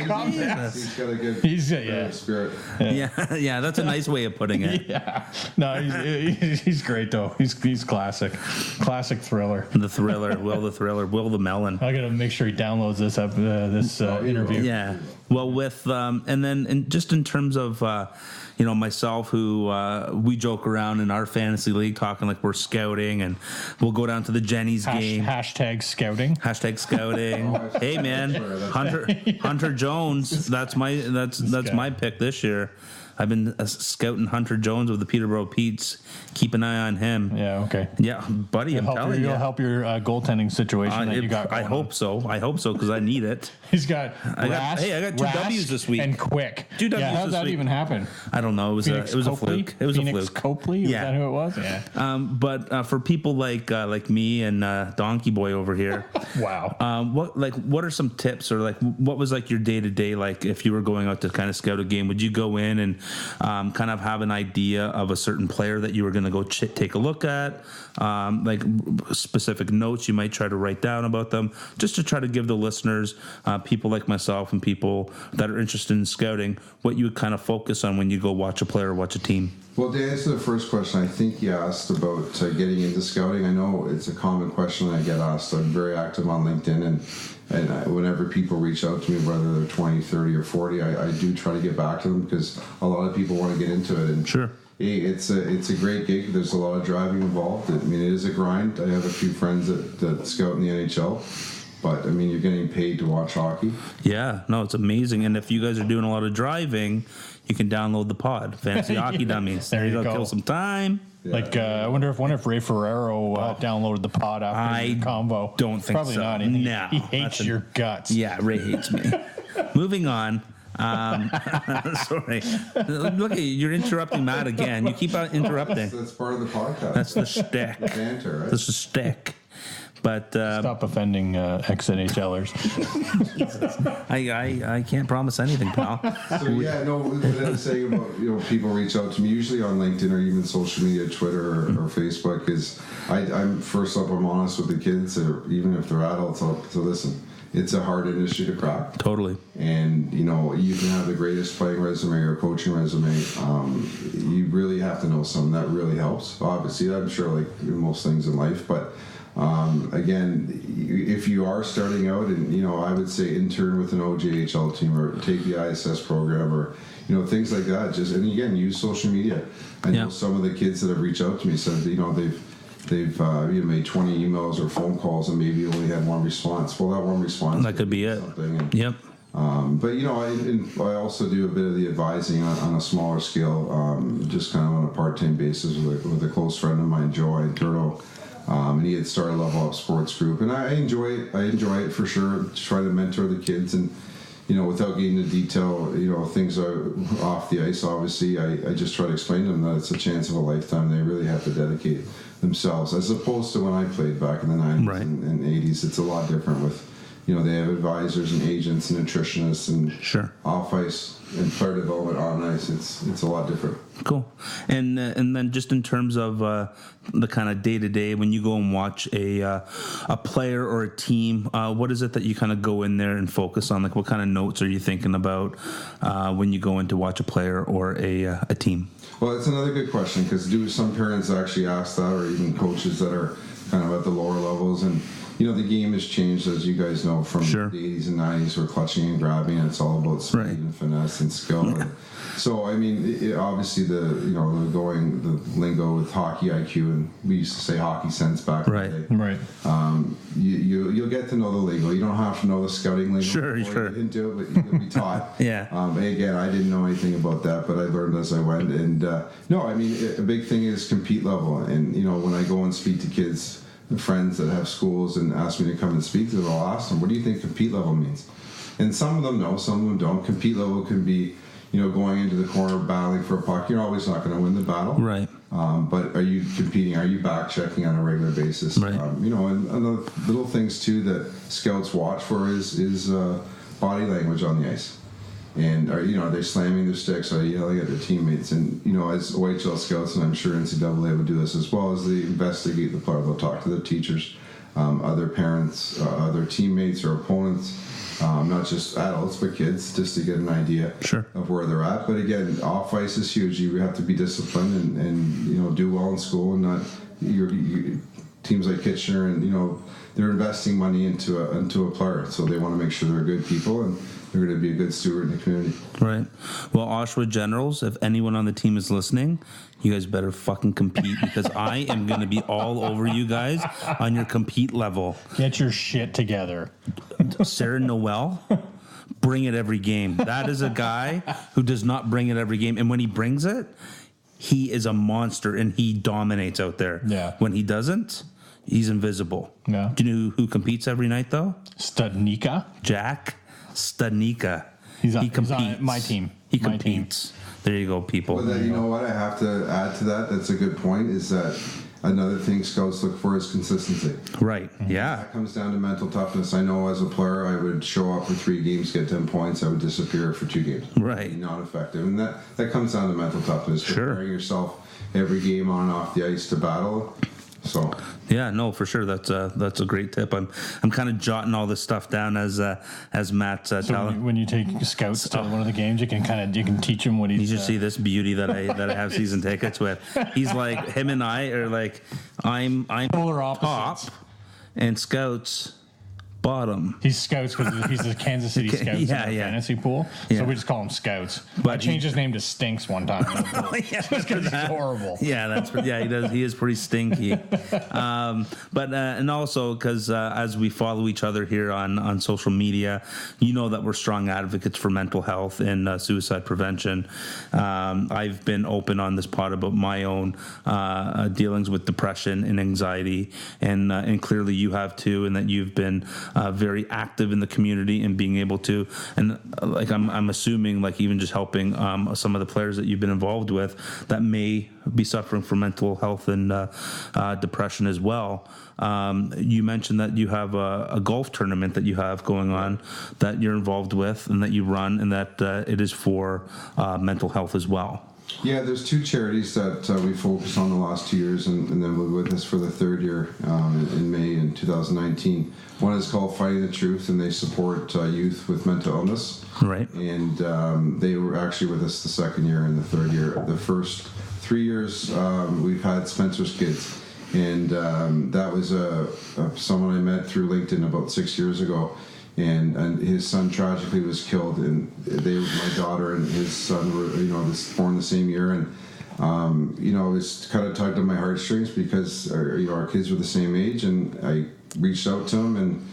Calm down. He's got a good spirit. Yeah, that's a nice way of putting it. Yeah, no, he's great though. He's classic Thriller. The Thriller, Will the Melon. I gotta make sure he downloads this interview. Yeah. Well, and just in terms of myself, who we joke around in our fantasy league talking like we're scouting, and we'll go down to the Jenny's game. Hashtag scouting. Hey man, Hunter Jones. That's my pick this year. I've been scouting Hunter Jones with the Peterborough Petes. Keep an eye on him. Yeah, okay. Yeah, buddy, I'm telling you. You'll help your goaltending situation that you got going I hope so because I need it. He's got I got 2 W's this week. And quick. 2 W's how did that even happen? I don't know. It was a fluke. It was Phoenix a fluke. Copley? Yeah. Is that who it was? Yeah. But for people like me and Donkey Boy over here, wow. What are some tips, or what was your day to day like if you were going out to kind of scout a game? Would you go in and kind of have an idea of a certain player that you were going to go take a look at, specific notes you might try to write down about them, just to try to give the listeners, people like myself and people that are interested in scouting, what you would kind of focus on when you go watch a player or watch a team? Well, to answer the first question, I think you asked about getting into scouting. I know it's a common question I get asked. I'm very active on LinkedIn, and whenever people reach out to me, whether they're 20, 30, or 40, I do try to get back to them because a lot of people want to get into it. And sure. It's a great gig. There's a lot of driving involved. It is a grind. I have a few friends that scout in the NHL. But, you're getting paid to watch hockey. Yeah, no, it's amazing. And if you guys are doing a lot of driving, you can download the pod, Fantasy Hockey Dummies. There you go. Kill some time. Yeah. I wonder if Ray Ferrero downloaded the pod after the convo. Don't think Probably so. Not. No. He hates your guts. Yeah, Ray hates me. Moving on. Sorry. Look at you. You're interrupting Matt again. You keep on interrupting. That's part of the podcast. That's the shtick. Banter, right? That's the shtick. But stop offending ex-NHLers. I can't promise anything, pal. So yeah, no. What I was saying about people reach out to me usually on LinkedIn or even social media, Twitter or Facebook. Is I'm first up. I'm honest with the kids, or even if they're adults. So listen, it's a hard industry to crack. Totally. And you can have the greatest playing resume or coaching resume. You really have to know something that really helps. Obviously, I'm sure like most things in life, but. Again, if you are starting out, and I would say intern with an OHL team or take the ISS program or things like that. And again, use social media. I know some of the kids that have reached out to me said they've made 20 emails or phone calls and maybe only had one response. Well, that one response could be it. Yep. But I also do a bit of the advising on a smaller scale, just kind of on a part-time basis with a close friend of mine, Joe Turtle. And he had started Level Up Sports Group, and I enjoy it. I enjoy it for sure. Try to mentor the kids, and without getting into detail, things are off the ice. Obviously, I just try to explain to them that it's a chance of a lifetime. They really have to dedicate themselves, as opposed to when I played back in the 90s and 80s. It's a lot different with. They have advisors and agents and nutritionists and off ice and player development on ice. It's a lot different. Cool. And then just in terms of the kind of day to day, when you go and watch a player or a team, what is it that you kind of go in there and focus on? Like, what kind of notes are you thinking about when you go in to watch a player or a team? Well, it's another good question, because do some parents actually ask that, or even coaches that are kind of at the lower levels? And the game has changed, as you guys know, from the 80s and 90s, where clutching and grabbing, and it's all about speed and finesse and skill. So, I mean, obviously the lingo with hockey IQ, and we used to say hockey sense back in the day. Right. You'll get to know the lingo. You don't have to know the scouting lingo. Sure. You get into it, but you'll be taught. And again, I didn't know anything about that, but I learned as I went. And a big thing is compete level. And when I go and speak to kids, friends that have schools, and ask me to come and speak to them, I'll ask them, what do you think compete level means? And some of them know, some of them don't. Compete level can be, going into the corner, battling for a puck. You're always not going to win the battle. Right. But are you competing? Are you back checking on a regular basis? Right. And the little things too that scouts watch for is body language on the ice. And are they slamming their sticks? Are they yelling at their teammates? And as OHL scouts, and I'm sure NCAA would do this as well, as they investigate the player, they'll talk to their teachers, other parents, other teammates or opponents, not just adults but kids, just to get an idea of where they're at. But again, off ice is huge. You have to be disciplined and do well in school, and not your teams like Kitchener, and they're investing money into a player, so they want to make sure they're good people and they're going to be a good steward in the community. Right. Well, Oshawa Generals, if anyone on the team is listening, you guys better fucking compete, because I am going to be all over you guys on your compete level. Get your shit together. Sarah Noel, bring it every game. That is a guy who does not bring it every game. And when he brings it, he is a monster and he dominates out there. Yeah. When he doesn't, he's invisible. Yeah. Do you know who competes every night, though? Studnicka. Jack Studnicka. He competes. He's on my team. He competes. There you go, people. Well, then, you know what? I have to add to that. That's a good point. Is that another thing scouts look for is consistency. Right. Yeah. That comes down to mental toughness. I know as a player, I would show up for 3 games, get 10 points. I would disappear for 2 games. Right. Not effective. And that comes down to mental toughness. Preparing yourself every game on and off the ice to battle. So yeah, no, for sure. That's a great tip. I'm kind of jotting all this stuff down as Matt telling. When you take scouts to one of the games, you can teach him what he's. You just see this beauty that I have season tickets with. He's like, him and I are like, I'm polar opposites. Top, and scouts bottom. He's scouts because he's the Kansas City Scouts in our fantasy pool, so we just call him Scouts. But I changed his name to Stinks one time. Just because he's horrible. Yeah, he does. He is pretty stinky. But and also because as we follow each other here on social media, you know that we're strong advocates for mental health and suicide prevention. I've been open on this pod about my own dealings with depression and anxiety, and clearly you have too, and that you've been very active in the community and being able to, and like I'm assuming, like even just helping some of the players that you've been involved with that may be suffering from mental health and depression as well. You mentioned that you have a golf tournament that you have going on that you're involved with and that you run, and that it is for mental health as well. Yeah, there's two charities that we focused on the last 2 years, and then we're with us for the third year in May in 2019. One is called Fighting the Truth, and they support youth with mental illness. Right. And they were actually with us the second year and the third year. The first 3 years, we've had Spencer's Kids. And that was someone I met through LinkedIn about 6 years ago. And his son tragically was killed, and my daughter and his son were, born the same year, and it's kind of tugged on my heartstrings because our kids were the same age, and I reached out to him, and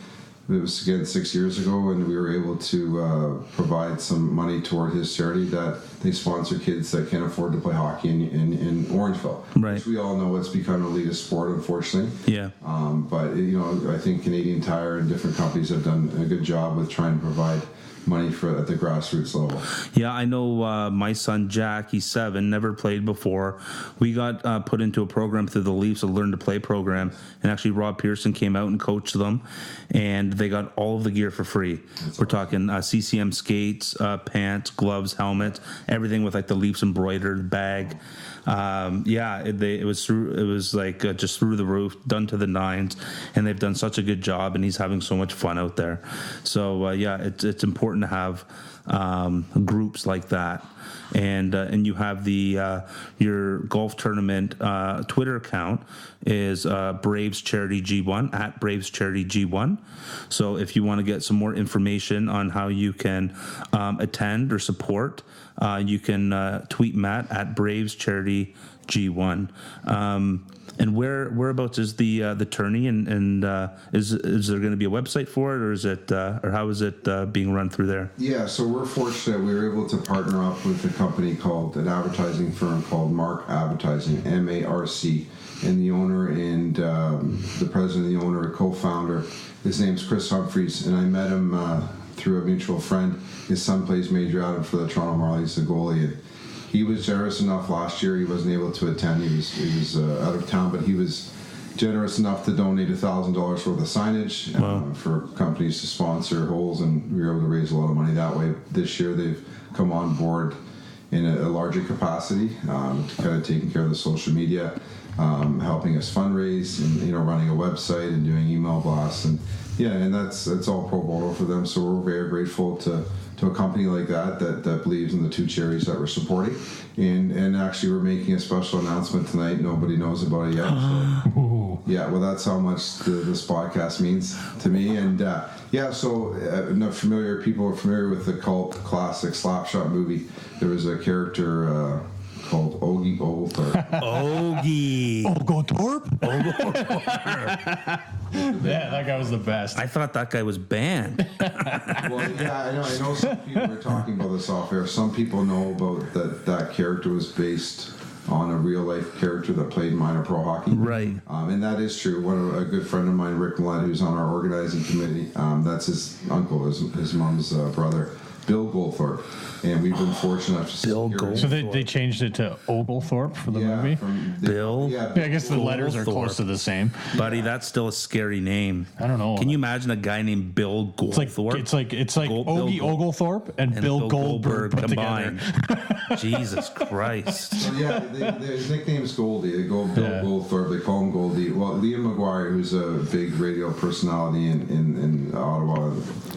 it was again 6 years ago, and we were able to provide some money toward his charity that they sponsor kids that can't afford to play hockey in Orangeville. Right. Which we all know it's become an elitist sport, unfortunately. Yeah. But I think Canadian Tire and different companies have done a good job with trying to provide money at the grassroots level. Yeah, I know my son Jack, he's 7, never played before. We got put into a program through the Leafs, a Learn to Play program, and actually Rob Pearson came out and coached them, and they got all of the gear for free. We're talking CCM skates, pants, gloves, helmets, everything with like the Leafs embroidered bag. It was like just through the roof, done to the nines, and they've done such a good job, and he's having so much fun out there. So it's important to have groups like that, and you have your golf tournament Twitter account is Braves Charity G1 at Braves Charity G1. So if you want to get some more information on how you can attend or support, you can tweet Matt at Braves Charity G1. And whereabouts is the tourney, and is there going to be a website for it, or is it or how is it being run through there? Yeah, so we're fortunate we were able to partner up with a company an advertising firm called Mark Advertising, MARC, and the owner and the president, the owner, co-founder, his name's Chris Humphreys, and I met him through a mutual friend. His son plays Major Adam for the Toronto Marlies, the goalie. And he was generous enough last year. He wasn't able to attend. He was out of town, but he was generous enough to donate $1,000 worth of signage for companies to sponsor holes, and we were able to raise a lot of money that way. This year they've come on board in a larger capacity, kind of taking care of the social media, helping us fundraise, and running a website and doing email blasts, and that's all pro bono for them. So we're very grateful to a company like that believes in the two charities that we're supporting, and actually we're making a special announcement tonight. Nobody knows about it yet. So, that's how much this podcast means to me. And people are familiar with the cult classic Slapshot movie. There was a character called Ogie Oglethorpe. Ogie Oglethorpe? Yeah, that guy was the best. I thought that guy was banned. Well, I know some people are talking about this off air. Some people know about that character was based on a real life character that played minor pro hockey. Right. And that is true. A good friend of mine, Rick Millett, who's on our organizing committee, that's his uncle, his mom's brother, Bill Goldthorpe. And we've been fortunate enough to Bill Goldthorpe. So they changed it to Oglethorpe for the movie? Bill? Yeah, I guess the letters are close to the same. Buddy, that's still a scary name. I don't know. Can you imagine a guy named Bill Goldthorpe? It's like Ogie Oglethorpe and Bill Goldberg put combined. Jesus Christ. So his nickname's Goldie. They go Bill Goldthorpe. They call him Goldie. Well, Liam McGuire, who's a big radio personality in Ottawa,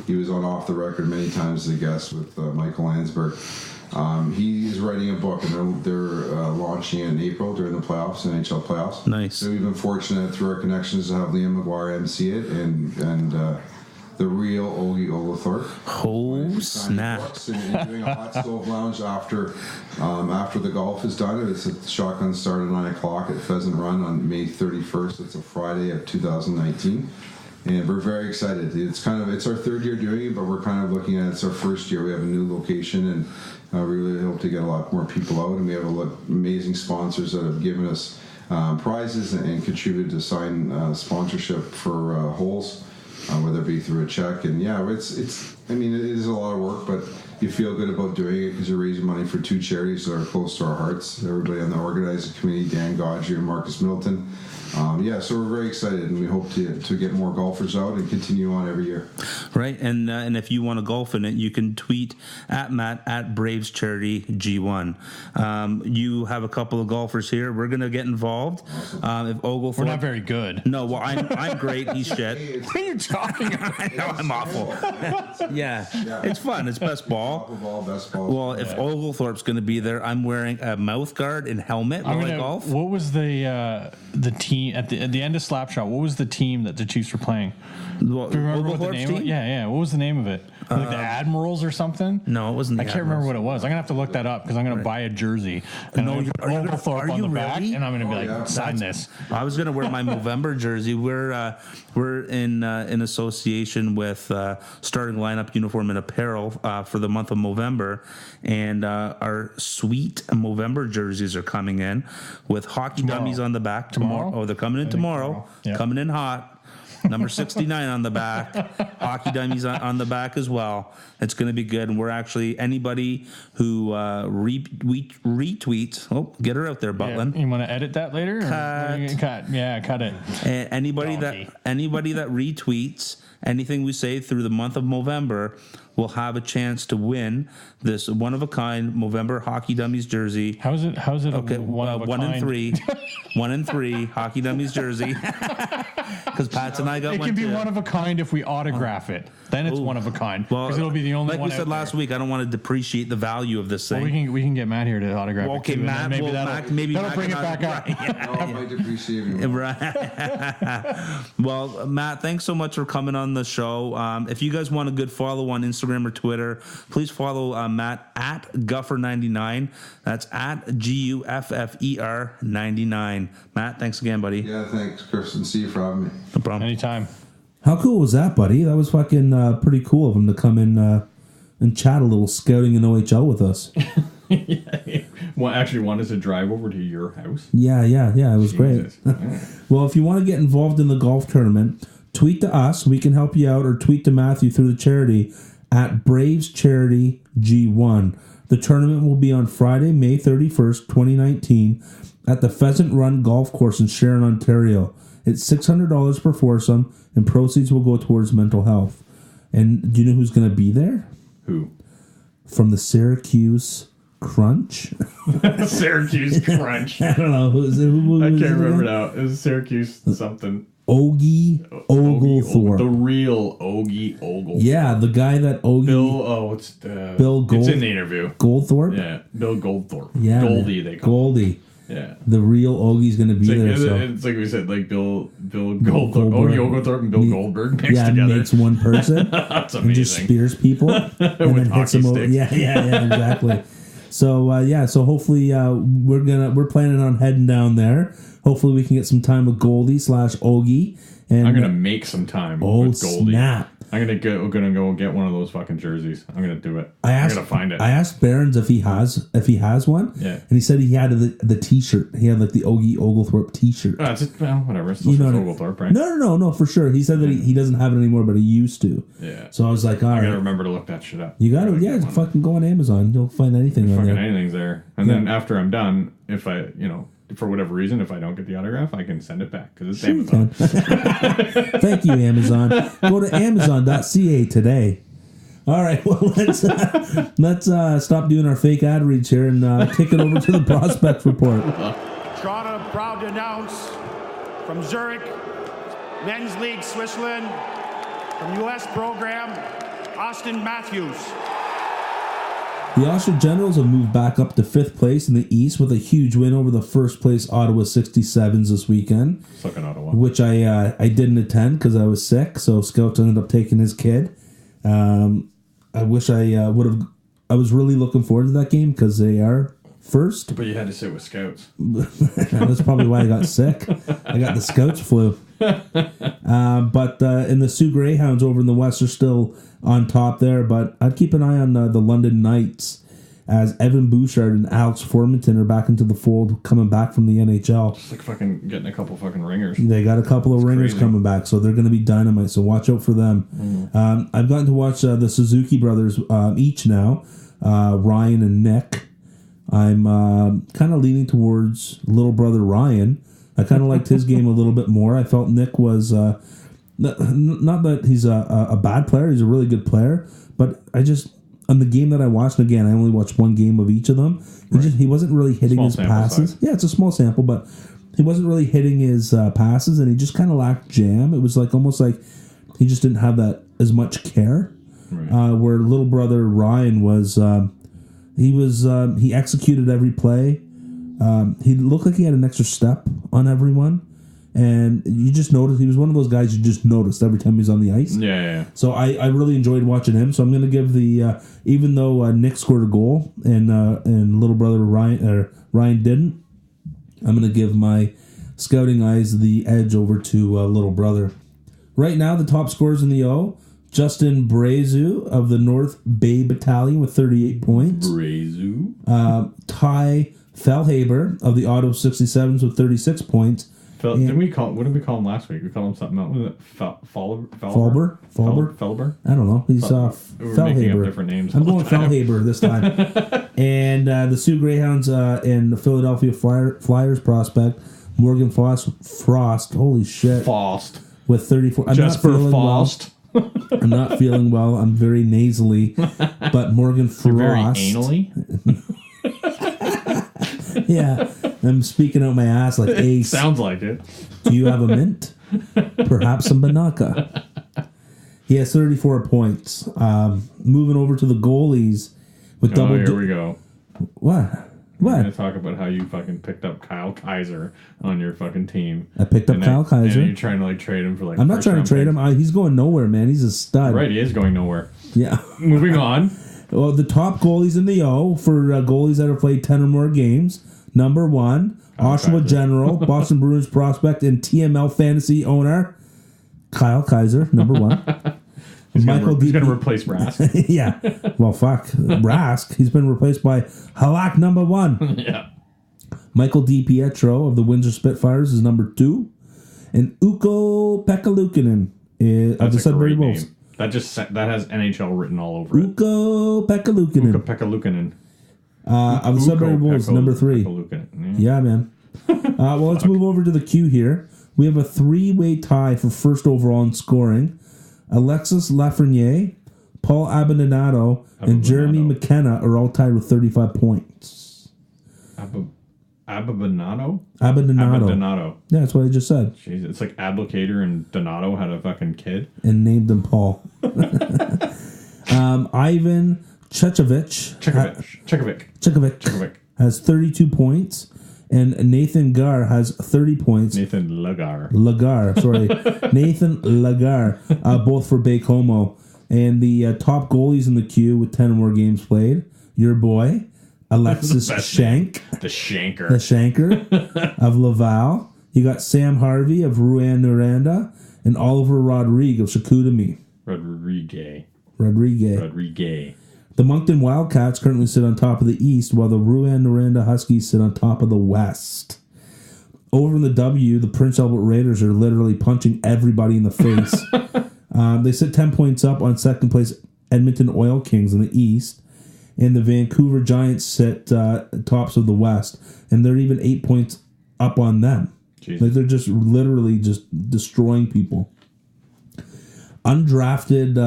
he was on Off the Record many times as a guest with Michael Landsberg. He is writing a book, and they're launching it in April during the playoffs, NHL playoffs. Nice. So we've been fortunate through our connections to have Liam McGuire MC it, and the real Ogie Oglethorpe. Oh snap! And doing a hot stove lounge after the golf is done. It's a shotgun start at 9:00 at Pheasant Run on May 31st. It's a Friday of 2019. And we're very excited. It's our third year doing it, but we're kind of looking at it's our first year. We have a new location, and we really hope to get a lot more people out. And we have amazing sponsors that have given us prizes and contributed to sign sponsorship for holes. whether it be through a check. And yeah, it's. I mean, it is a lot of work, but you feel good about doing it because you're raising money for two charities that are close to our hearts. Everybody on the organizing committee, Dan Godfrey and Marcus Middleton. So we're very excited, and we hope to get more golfers out and continue on every year. Right, and if you want to golf in it, you can tweet at Matt at Braves Charity G1. You have a couple of golfers here. We're going to get involved. Awesome. If Oglethorpe, We're not very good. No, well, I'm great. He's shit. What are you talking about? I know I'm awful. Yeah, it's fun. It's best ball. Best ball. Well, if Oglethorpe's going to be there, I'm wearing a mouth guard and helmet while I golf. What was the team at the end of Slapshot? What was the team that the Chiefs were playing? Well, Do you remember what the name? team? Yeah. What was the name of it? Like the Admirals or something? No, it wasn't. I can't remember what it was. I'm gonna have to look that up because I'm gonna buy a jersey and Oglethorpe on the back, and I'm gonna be like, sign this. I was gonna wear my Movember jersey. We're in association with Starting Lineup Uniform and Apparel for the month of November, and our sweet Movember jerseys are coming in with hockey dummies on the back tomorrow. Oh, they're coming in tomorrow. Yep. Coming in hot. Number 69 on the back, hockey dummies on the back as well. It's going to be good, and we're actually anybody who retweets. Oh, get her out there, Butland. Yeah, you want to edit that later? Cut. Yeah, cut it. And anybody that retweets anything we say through the month of November will have a chance to win this one of a kind Movember Hockey Dummies jersey. How's it? Okay, one in three, 1 in 3 Hockey Dummies jersey. Because Pat's and I got one. It can be one of a kind if we autograph it. Then it's one of a kind because it'll be the only one. Like we said last week, I don't want to depreciate the value of this thing. Well, we can get Matt here to autograph it. Okay, too, Matt. Maybe that'll bring it back up. I might appreciate it. Right. Well, Matt, thanks so much for coming on the show. If you guys want a good follow on Instagram or Twitter, please follow Matt at Guffer99. That's at GUFFER 99. Matt, thanks again, buddy. Yeah, thanks, Chris, and see you for having me. No problem. Anytime. How cool was that, buddy? That was fucking pretty cool of him to come in and chat a little scouting in OHL with us. Well, actually wanted to drive over to your house. Yeah, it was great. Well, if you want to get involved in the golf tournament, tweet to us. We can help you out, or tweet to Matthew through the charity at Braves Charity G1. The tournament will be on Friday, May 31st, 2019 at the Pheasant Run Golf Course in Sharon, Ontario. It's $600 per foursome, and proceeds will go towards mental health. And do you know who's going to be there? Who? From the Syracuse Crunch. Syracuse Crunch. I don't know. I can't remember now. It was Syracuse something. Oglethorpe. The real Oglethorpe. Yeah, the guy that Bill Gold. It's in the interview. Goldthorpe? Yeah, Bill Goldthorpe. Yeah, Goldie, they call him. Goldie. Yeah. The real Ogie's going to be there. It's like we said, like Bill Goldthorpe. Ogie Oglethorpe and Bill Goldberg mixed together. Makes one person. That's amazing. And just spears people. And then hits them over. Yeah, exactly. So, so hopefully we're planning on heading down there. Hopefully we can get some time with Goldie / Ogie. And I'm gonna make some time with Goldie. Snap. I'm gonna go get one of those fucking jerseys. I'm gonna do it. I'm gonna find it. I asked Barons if he has one. Yeah. And he said he had the T-shirt. He had like the Ogie Oglethorpe T-shirt. Oh, whatever. It's still Oglethorpe, right? No, for sure. He said that he doesn't have it anymore, but he used to. Yeah. So I was like, all right. I gotta remember to look that shit up. You gotta, fucking go on Amazon. You'll find anything on there. Anything's there. And then after I'm done, if I, for whatever reason, if I don't get the autograph, I can send it back because it's Amazon. Thank you, Amazon. Go to Amazon.ca today. All right, well let's stop doing our fake ad reads here and kick it over to the prospect report. Toronto proud to announce from Zurich, Men's League Switzerland, from U.S. program, Austin Matthews. The Oshawa Generals have moved back up to 5th place in the East with a huge win over the first place Ottawa 67s this weekend. Sucking Ottawa. Which I didn't attend because I was sick, so Scout ended up taking his kid. I wish I would have. I was really looking forward to that game because they are first. But you had to sit with Scouts. That's probably why I got sick. I got the Scouts flu. But in the Sioux Greyhounds over in the West are still on top there, but I'd keep an eye on the London Knights. as Evan Bouchard and Alex Formanton are back into the fold, coming back from the NHL. Just like fucking getting a couple fucking ringers. They got a couple of ringers crazy. coming back, so they're going to be dynamite. So watch out for them. I've gotten to watch the Suzuki brothers each now, Ryan and Nick. I'm kind of leaning towards little brother Ryan. I kind of liked his game a little bit more. I felt Nick was not that he's a bad player. He's a really good player, but on the game that I watched, and again, I only watched one game of each of them. He wasn't really hitting his passes. Yeah, it's a small sample, but he wasn't really hitting his passes, and he just kind of lacked jam. It was like almost like he just didn't have that as much care. Right. Where little brother Ryan was, he executed every play. He looked like he had an extra step on everyone. And you just noticed he was one of those guys you just noticed every time he's on the ice. Yeah. So I really enjoyed watching him. So I'm going to give the even though Nick scored a goal and little brother Ryan didn't, I'm going to give my scouting eyes the edge over to little brother. Right now, the top scorers in the O: Justin Brazeau of the North Bay Battalion with 38 points. Brazeau. Ty Fellhaber of the Ottawa 67s with 36 points. What did we call him last week? We called him something else. Was it Fellhaber? I don't know. He's We're making up different names. I'm going Fellhaber this time. And the Sioux Greyhounds and the Philadelphia Flyers prospect Morgan Frost. Holy shit! Frost with 34. Jesper Frost. I'm not feeling well. I'm very nasally, but Morgan Frost. You're very anally. Yeah, I'm speaking out my ass like Ace. Sounds like it. Do you have a mint? Perhaps some Banaka. He has 34 points. Moving over to the goalies with double. Here we go. What? We're going to talk about how you fucking picked up Kyle Kaiser on your fucking team. I picked up Kyle Kaiser. And you're trying to like trade him for like. I'm not trying to trade him. He's going nowhere, man. He's a stud. Right, he is going nowhere. Yeah. Moving on. Well, the top goalies in the O for goalies that have played 10 or more games. Number 1, Oshawa General, Boston Bruins prospect, and TML fantasy owner, Kyle Kaiser, number 1. He's going to replace Rask. Yeah. Well, fuck. Rask. He's been replaced by Halak, number 1. Yeah. Michael DiPietro of the Windsor Spitfires is number 2. And Ukko Pekka-Luukkonen of the Sudbury Wolves. That has NHL written all over it. Ukko Pekka-Luukkonen. Ukko Pekka-Luukkonen. Of the Sudbury Wolves, number 3. Yeah, man. Well, let's move over to the queue here. We have a 3-way tie for first overall in scoring. Alexis Lafreniere, Paul Abbandonato, and Jeremy McKenna are all tied with 35 points. Abbandonato? Abbandonato. Yeah, that's what I just said. Jeez, it's like Ablocator and Donato had a fucking kid. And named him Paul. Ivan Chekovic has 32 points, and Nathan Gar has 30 points. Nathan Lagar, Nathan Lagar, both for Baie-Comeau. And the top goalies in the queue with 10 or more games played, your boy, Alexis Shank. The Shanker of Laval. You got Sam Harvey of Rouyn-Noranda and Oliver Rodrigue of Chicoutimi. Rodrigue. The Moncton Wildcats currently sit on top of the East, while the Rouyn-Noranda Huskies sit on top of the West. Over in the W, the Prince Albert Raiders are literally punching everybody in the face. They sit 10 points up on second place Edmonton Oil Kings in the East, and the Vancouver Giants sit tops of the West, and they're even 8 points up on them. Jesus. Like they're just literally just destroying people. Undrafted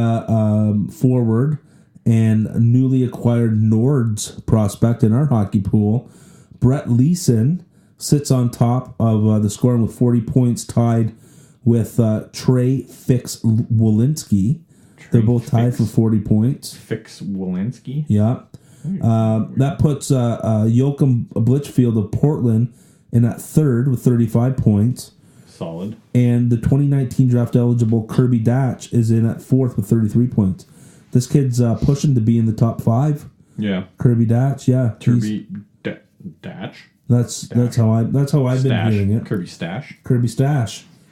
forward and newly acquired Nords prospect in our hockey pool, Brett Leeson, sits on top of the scoring with 40 points, tied with Trey Fix-Wolinski. They're both tied for 40 points. Fix-Wolinski? Yeah. That puts Joachim Blichfield of Portland in at third with 35 points. Solid. And the 2019 draft eligible Kirby Datch is in at fourth with 33 points. This kid's pushing to be in the top 5. Yeah. Kirby Datch, yeah. Kirby Datch. That's how I've been hearing it. Kirby Stash.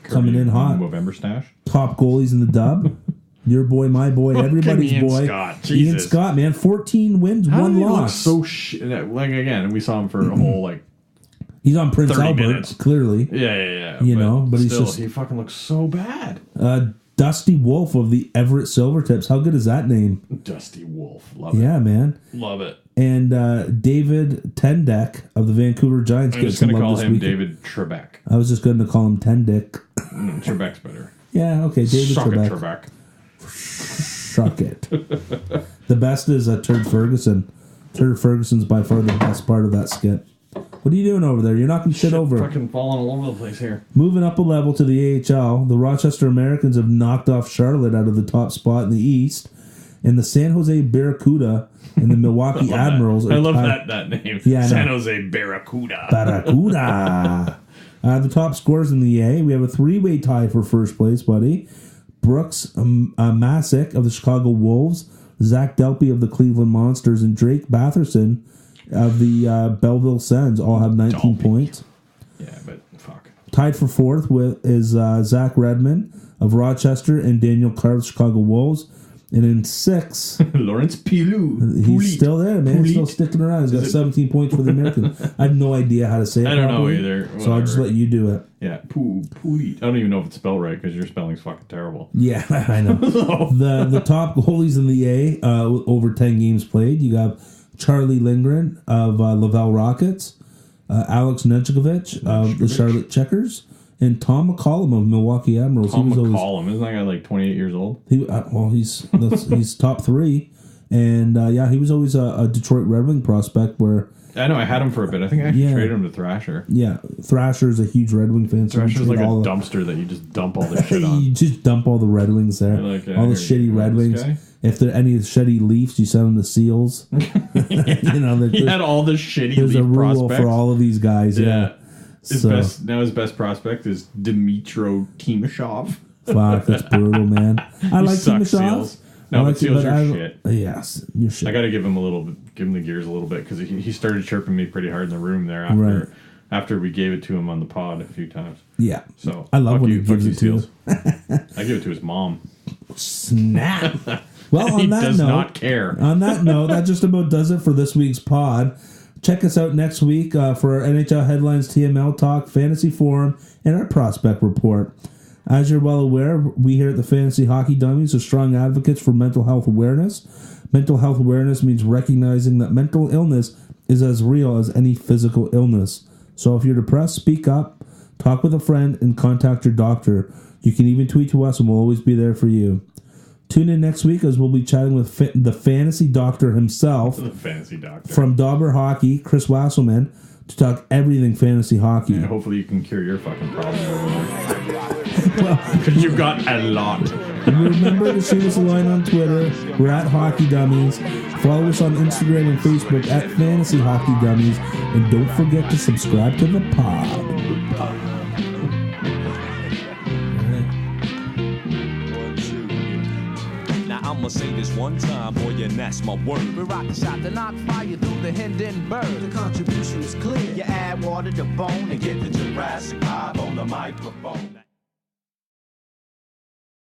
Coming in hot. November Stash. Top goalies in the dub. Your boy, my boy, everybody's Ian boy. Scott. Ian Jesus. Scott, man. 14 wins, How 1 did he look loss. so like again, we saw him for a whole like He's on Prince 30 Albert, minutes. clearly. Yeah. You know, but he's still, just... he fucking looks so bad. Dusty Wolf of the Everett Silvertips. How good is that name? Dusty Wolf. Love it. Yeah, man. Love it. And David Tendek of the Vancouver Giants. I'm just going to call him David Trebek. I was just going to call him Tendek. Trebek's better. Yeah, okay. David Suck Trebek. it, Trebek. Suck it. The best is Turd Ferguson. Turd Ferguson's by far the best part of that skit. What are you doing over there? You're knocking shit over. Fucking falling all over the place here. Moving up a level to the AHL, the Rochester Americans have knocked off Charlotte out of the top spot in the East, and the San Jose Barracuda and the Milwaukee Admirals. I love that name. Yeah, San Jose Barracuda. Barracuda. The top scorers in the A, we have a 3-way tie for first place, buddy. Brooks Masick of the Chicago Wolves, Zach Delpy of the Cleveland Monsters, and Drake Batherson of the Belleville Sens all have 19 points. Yeah, but fuck. Tied for fourth is Zach Redmond of Rochester and Daniel Carr of the Chicago Wolves. And in sixth, Lawrence Pilou. He's still there, man. He's still sticking around. He's got 17 points for the Americans. I have no idea how to say it. I don't know either. Whatever. So I'll just let you do it. Yeah, Poulit. I don't even know if it's spelled right because your spelling's fucking terrible. Yeah, I know. The top goalies in the A, over 10 games played, you got Charlie Lindgren of Laval Rockets, Alex Nedeljkovic of the Charlotte Checkers, and Tom McCollum of Milwaukee Admirals. Tom McCollum, isn't that guy like 28 years old? He's top 3, and he was always a Detroit Red Wing prospect. Where I know I had him for a bit. I think I actually traded him to Thrasher. Yeah, Thrasher's a huge Red Wing fan. Thrasher's like a dumpster that you just dump all the shit on. You just dump all the Red Wings there, all the shitty Red Wings. If there are any shitty Leafs, you send them to Seals. He had all the shitty. There's Leaf a rule prospects for all of these guys. Yeah. His best prospect is Dmytro Timashov. Fuck, that's brutal, man. I like Timashov. No, but Seals are shit. Yes, you're shit. I got to give him the gears a little bit because he started chirping me pretty hard in the room there after we gave it to him on the pod a few times. Yeah. So I love when he gives it to Seals. I give it to his mom. Snap. Well, on that does note, not care. On that note, that just about does it for this week's pod. Check us out next week for our NHL Headlines TML Talk, Fantasy Forum, and our Prospect Report. As you're well aware, we here at the Fantasy Hockey Dummies are strong advocates for mental health awareness. Mental health awareness means recognizing that mental illness is as real as any physical illness. So if you're depressed, speak up, talk with a friend, and contact your doctor. You can even tweet to us and we'll always be there for you. Tune in next week as we'll be chatting with the fantasy doctor himself. The fantasy doctor. From Dauber Hockey, Chris Wasselman, to talk everything fantasy hockey. And hopefully you can cure your fucking problem over there. Because you've got a lot. Remember to shoot us a line on Twitter. We're at Hockey Dummies. Follow us on Instagram and Facebook at Fantasy Hockey Dummies. And don't forget to subscribe to the pod. I'ma say this one time, boy, and that's my word. We rock the shot to knock fire through the Hindenburg. The contribution is clear. You add water to bone And get the Jurassic vibe on the microphone.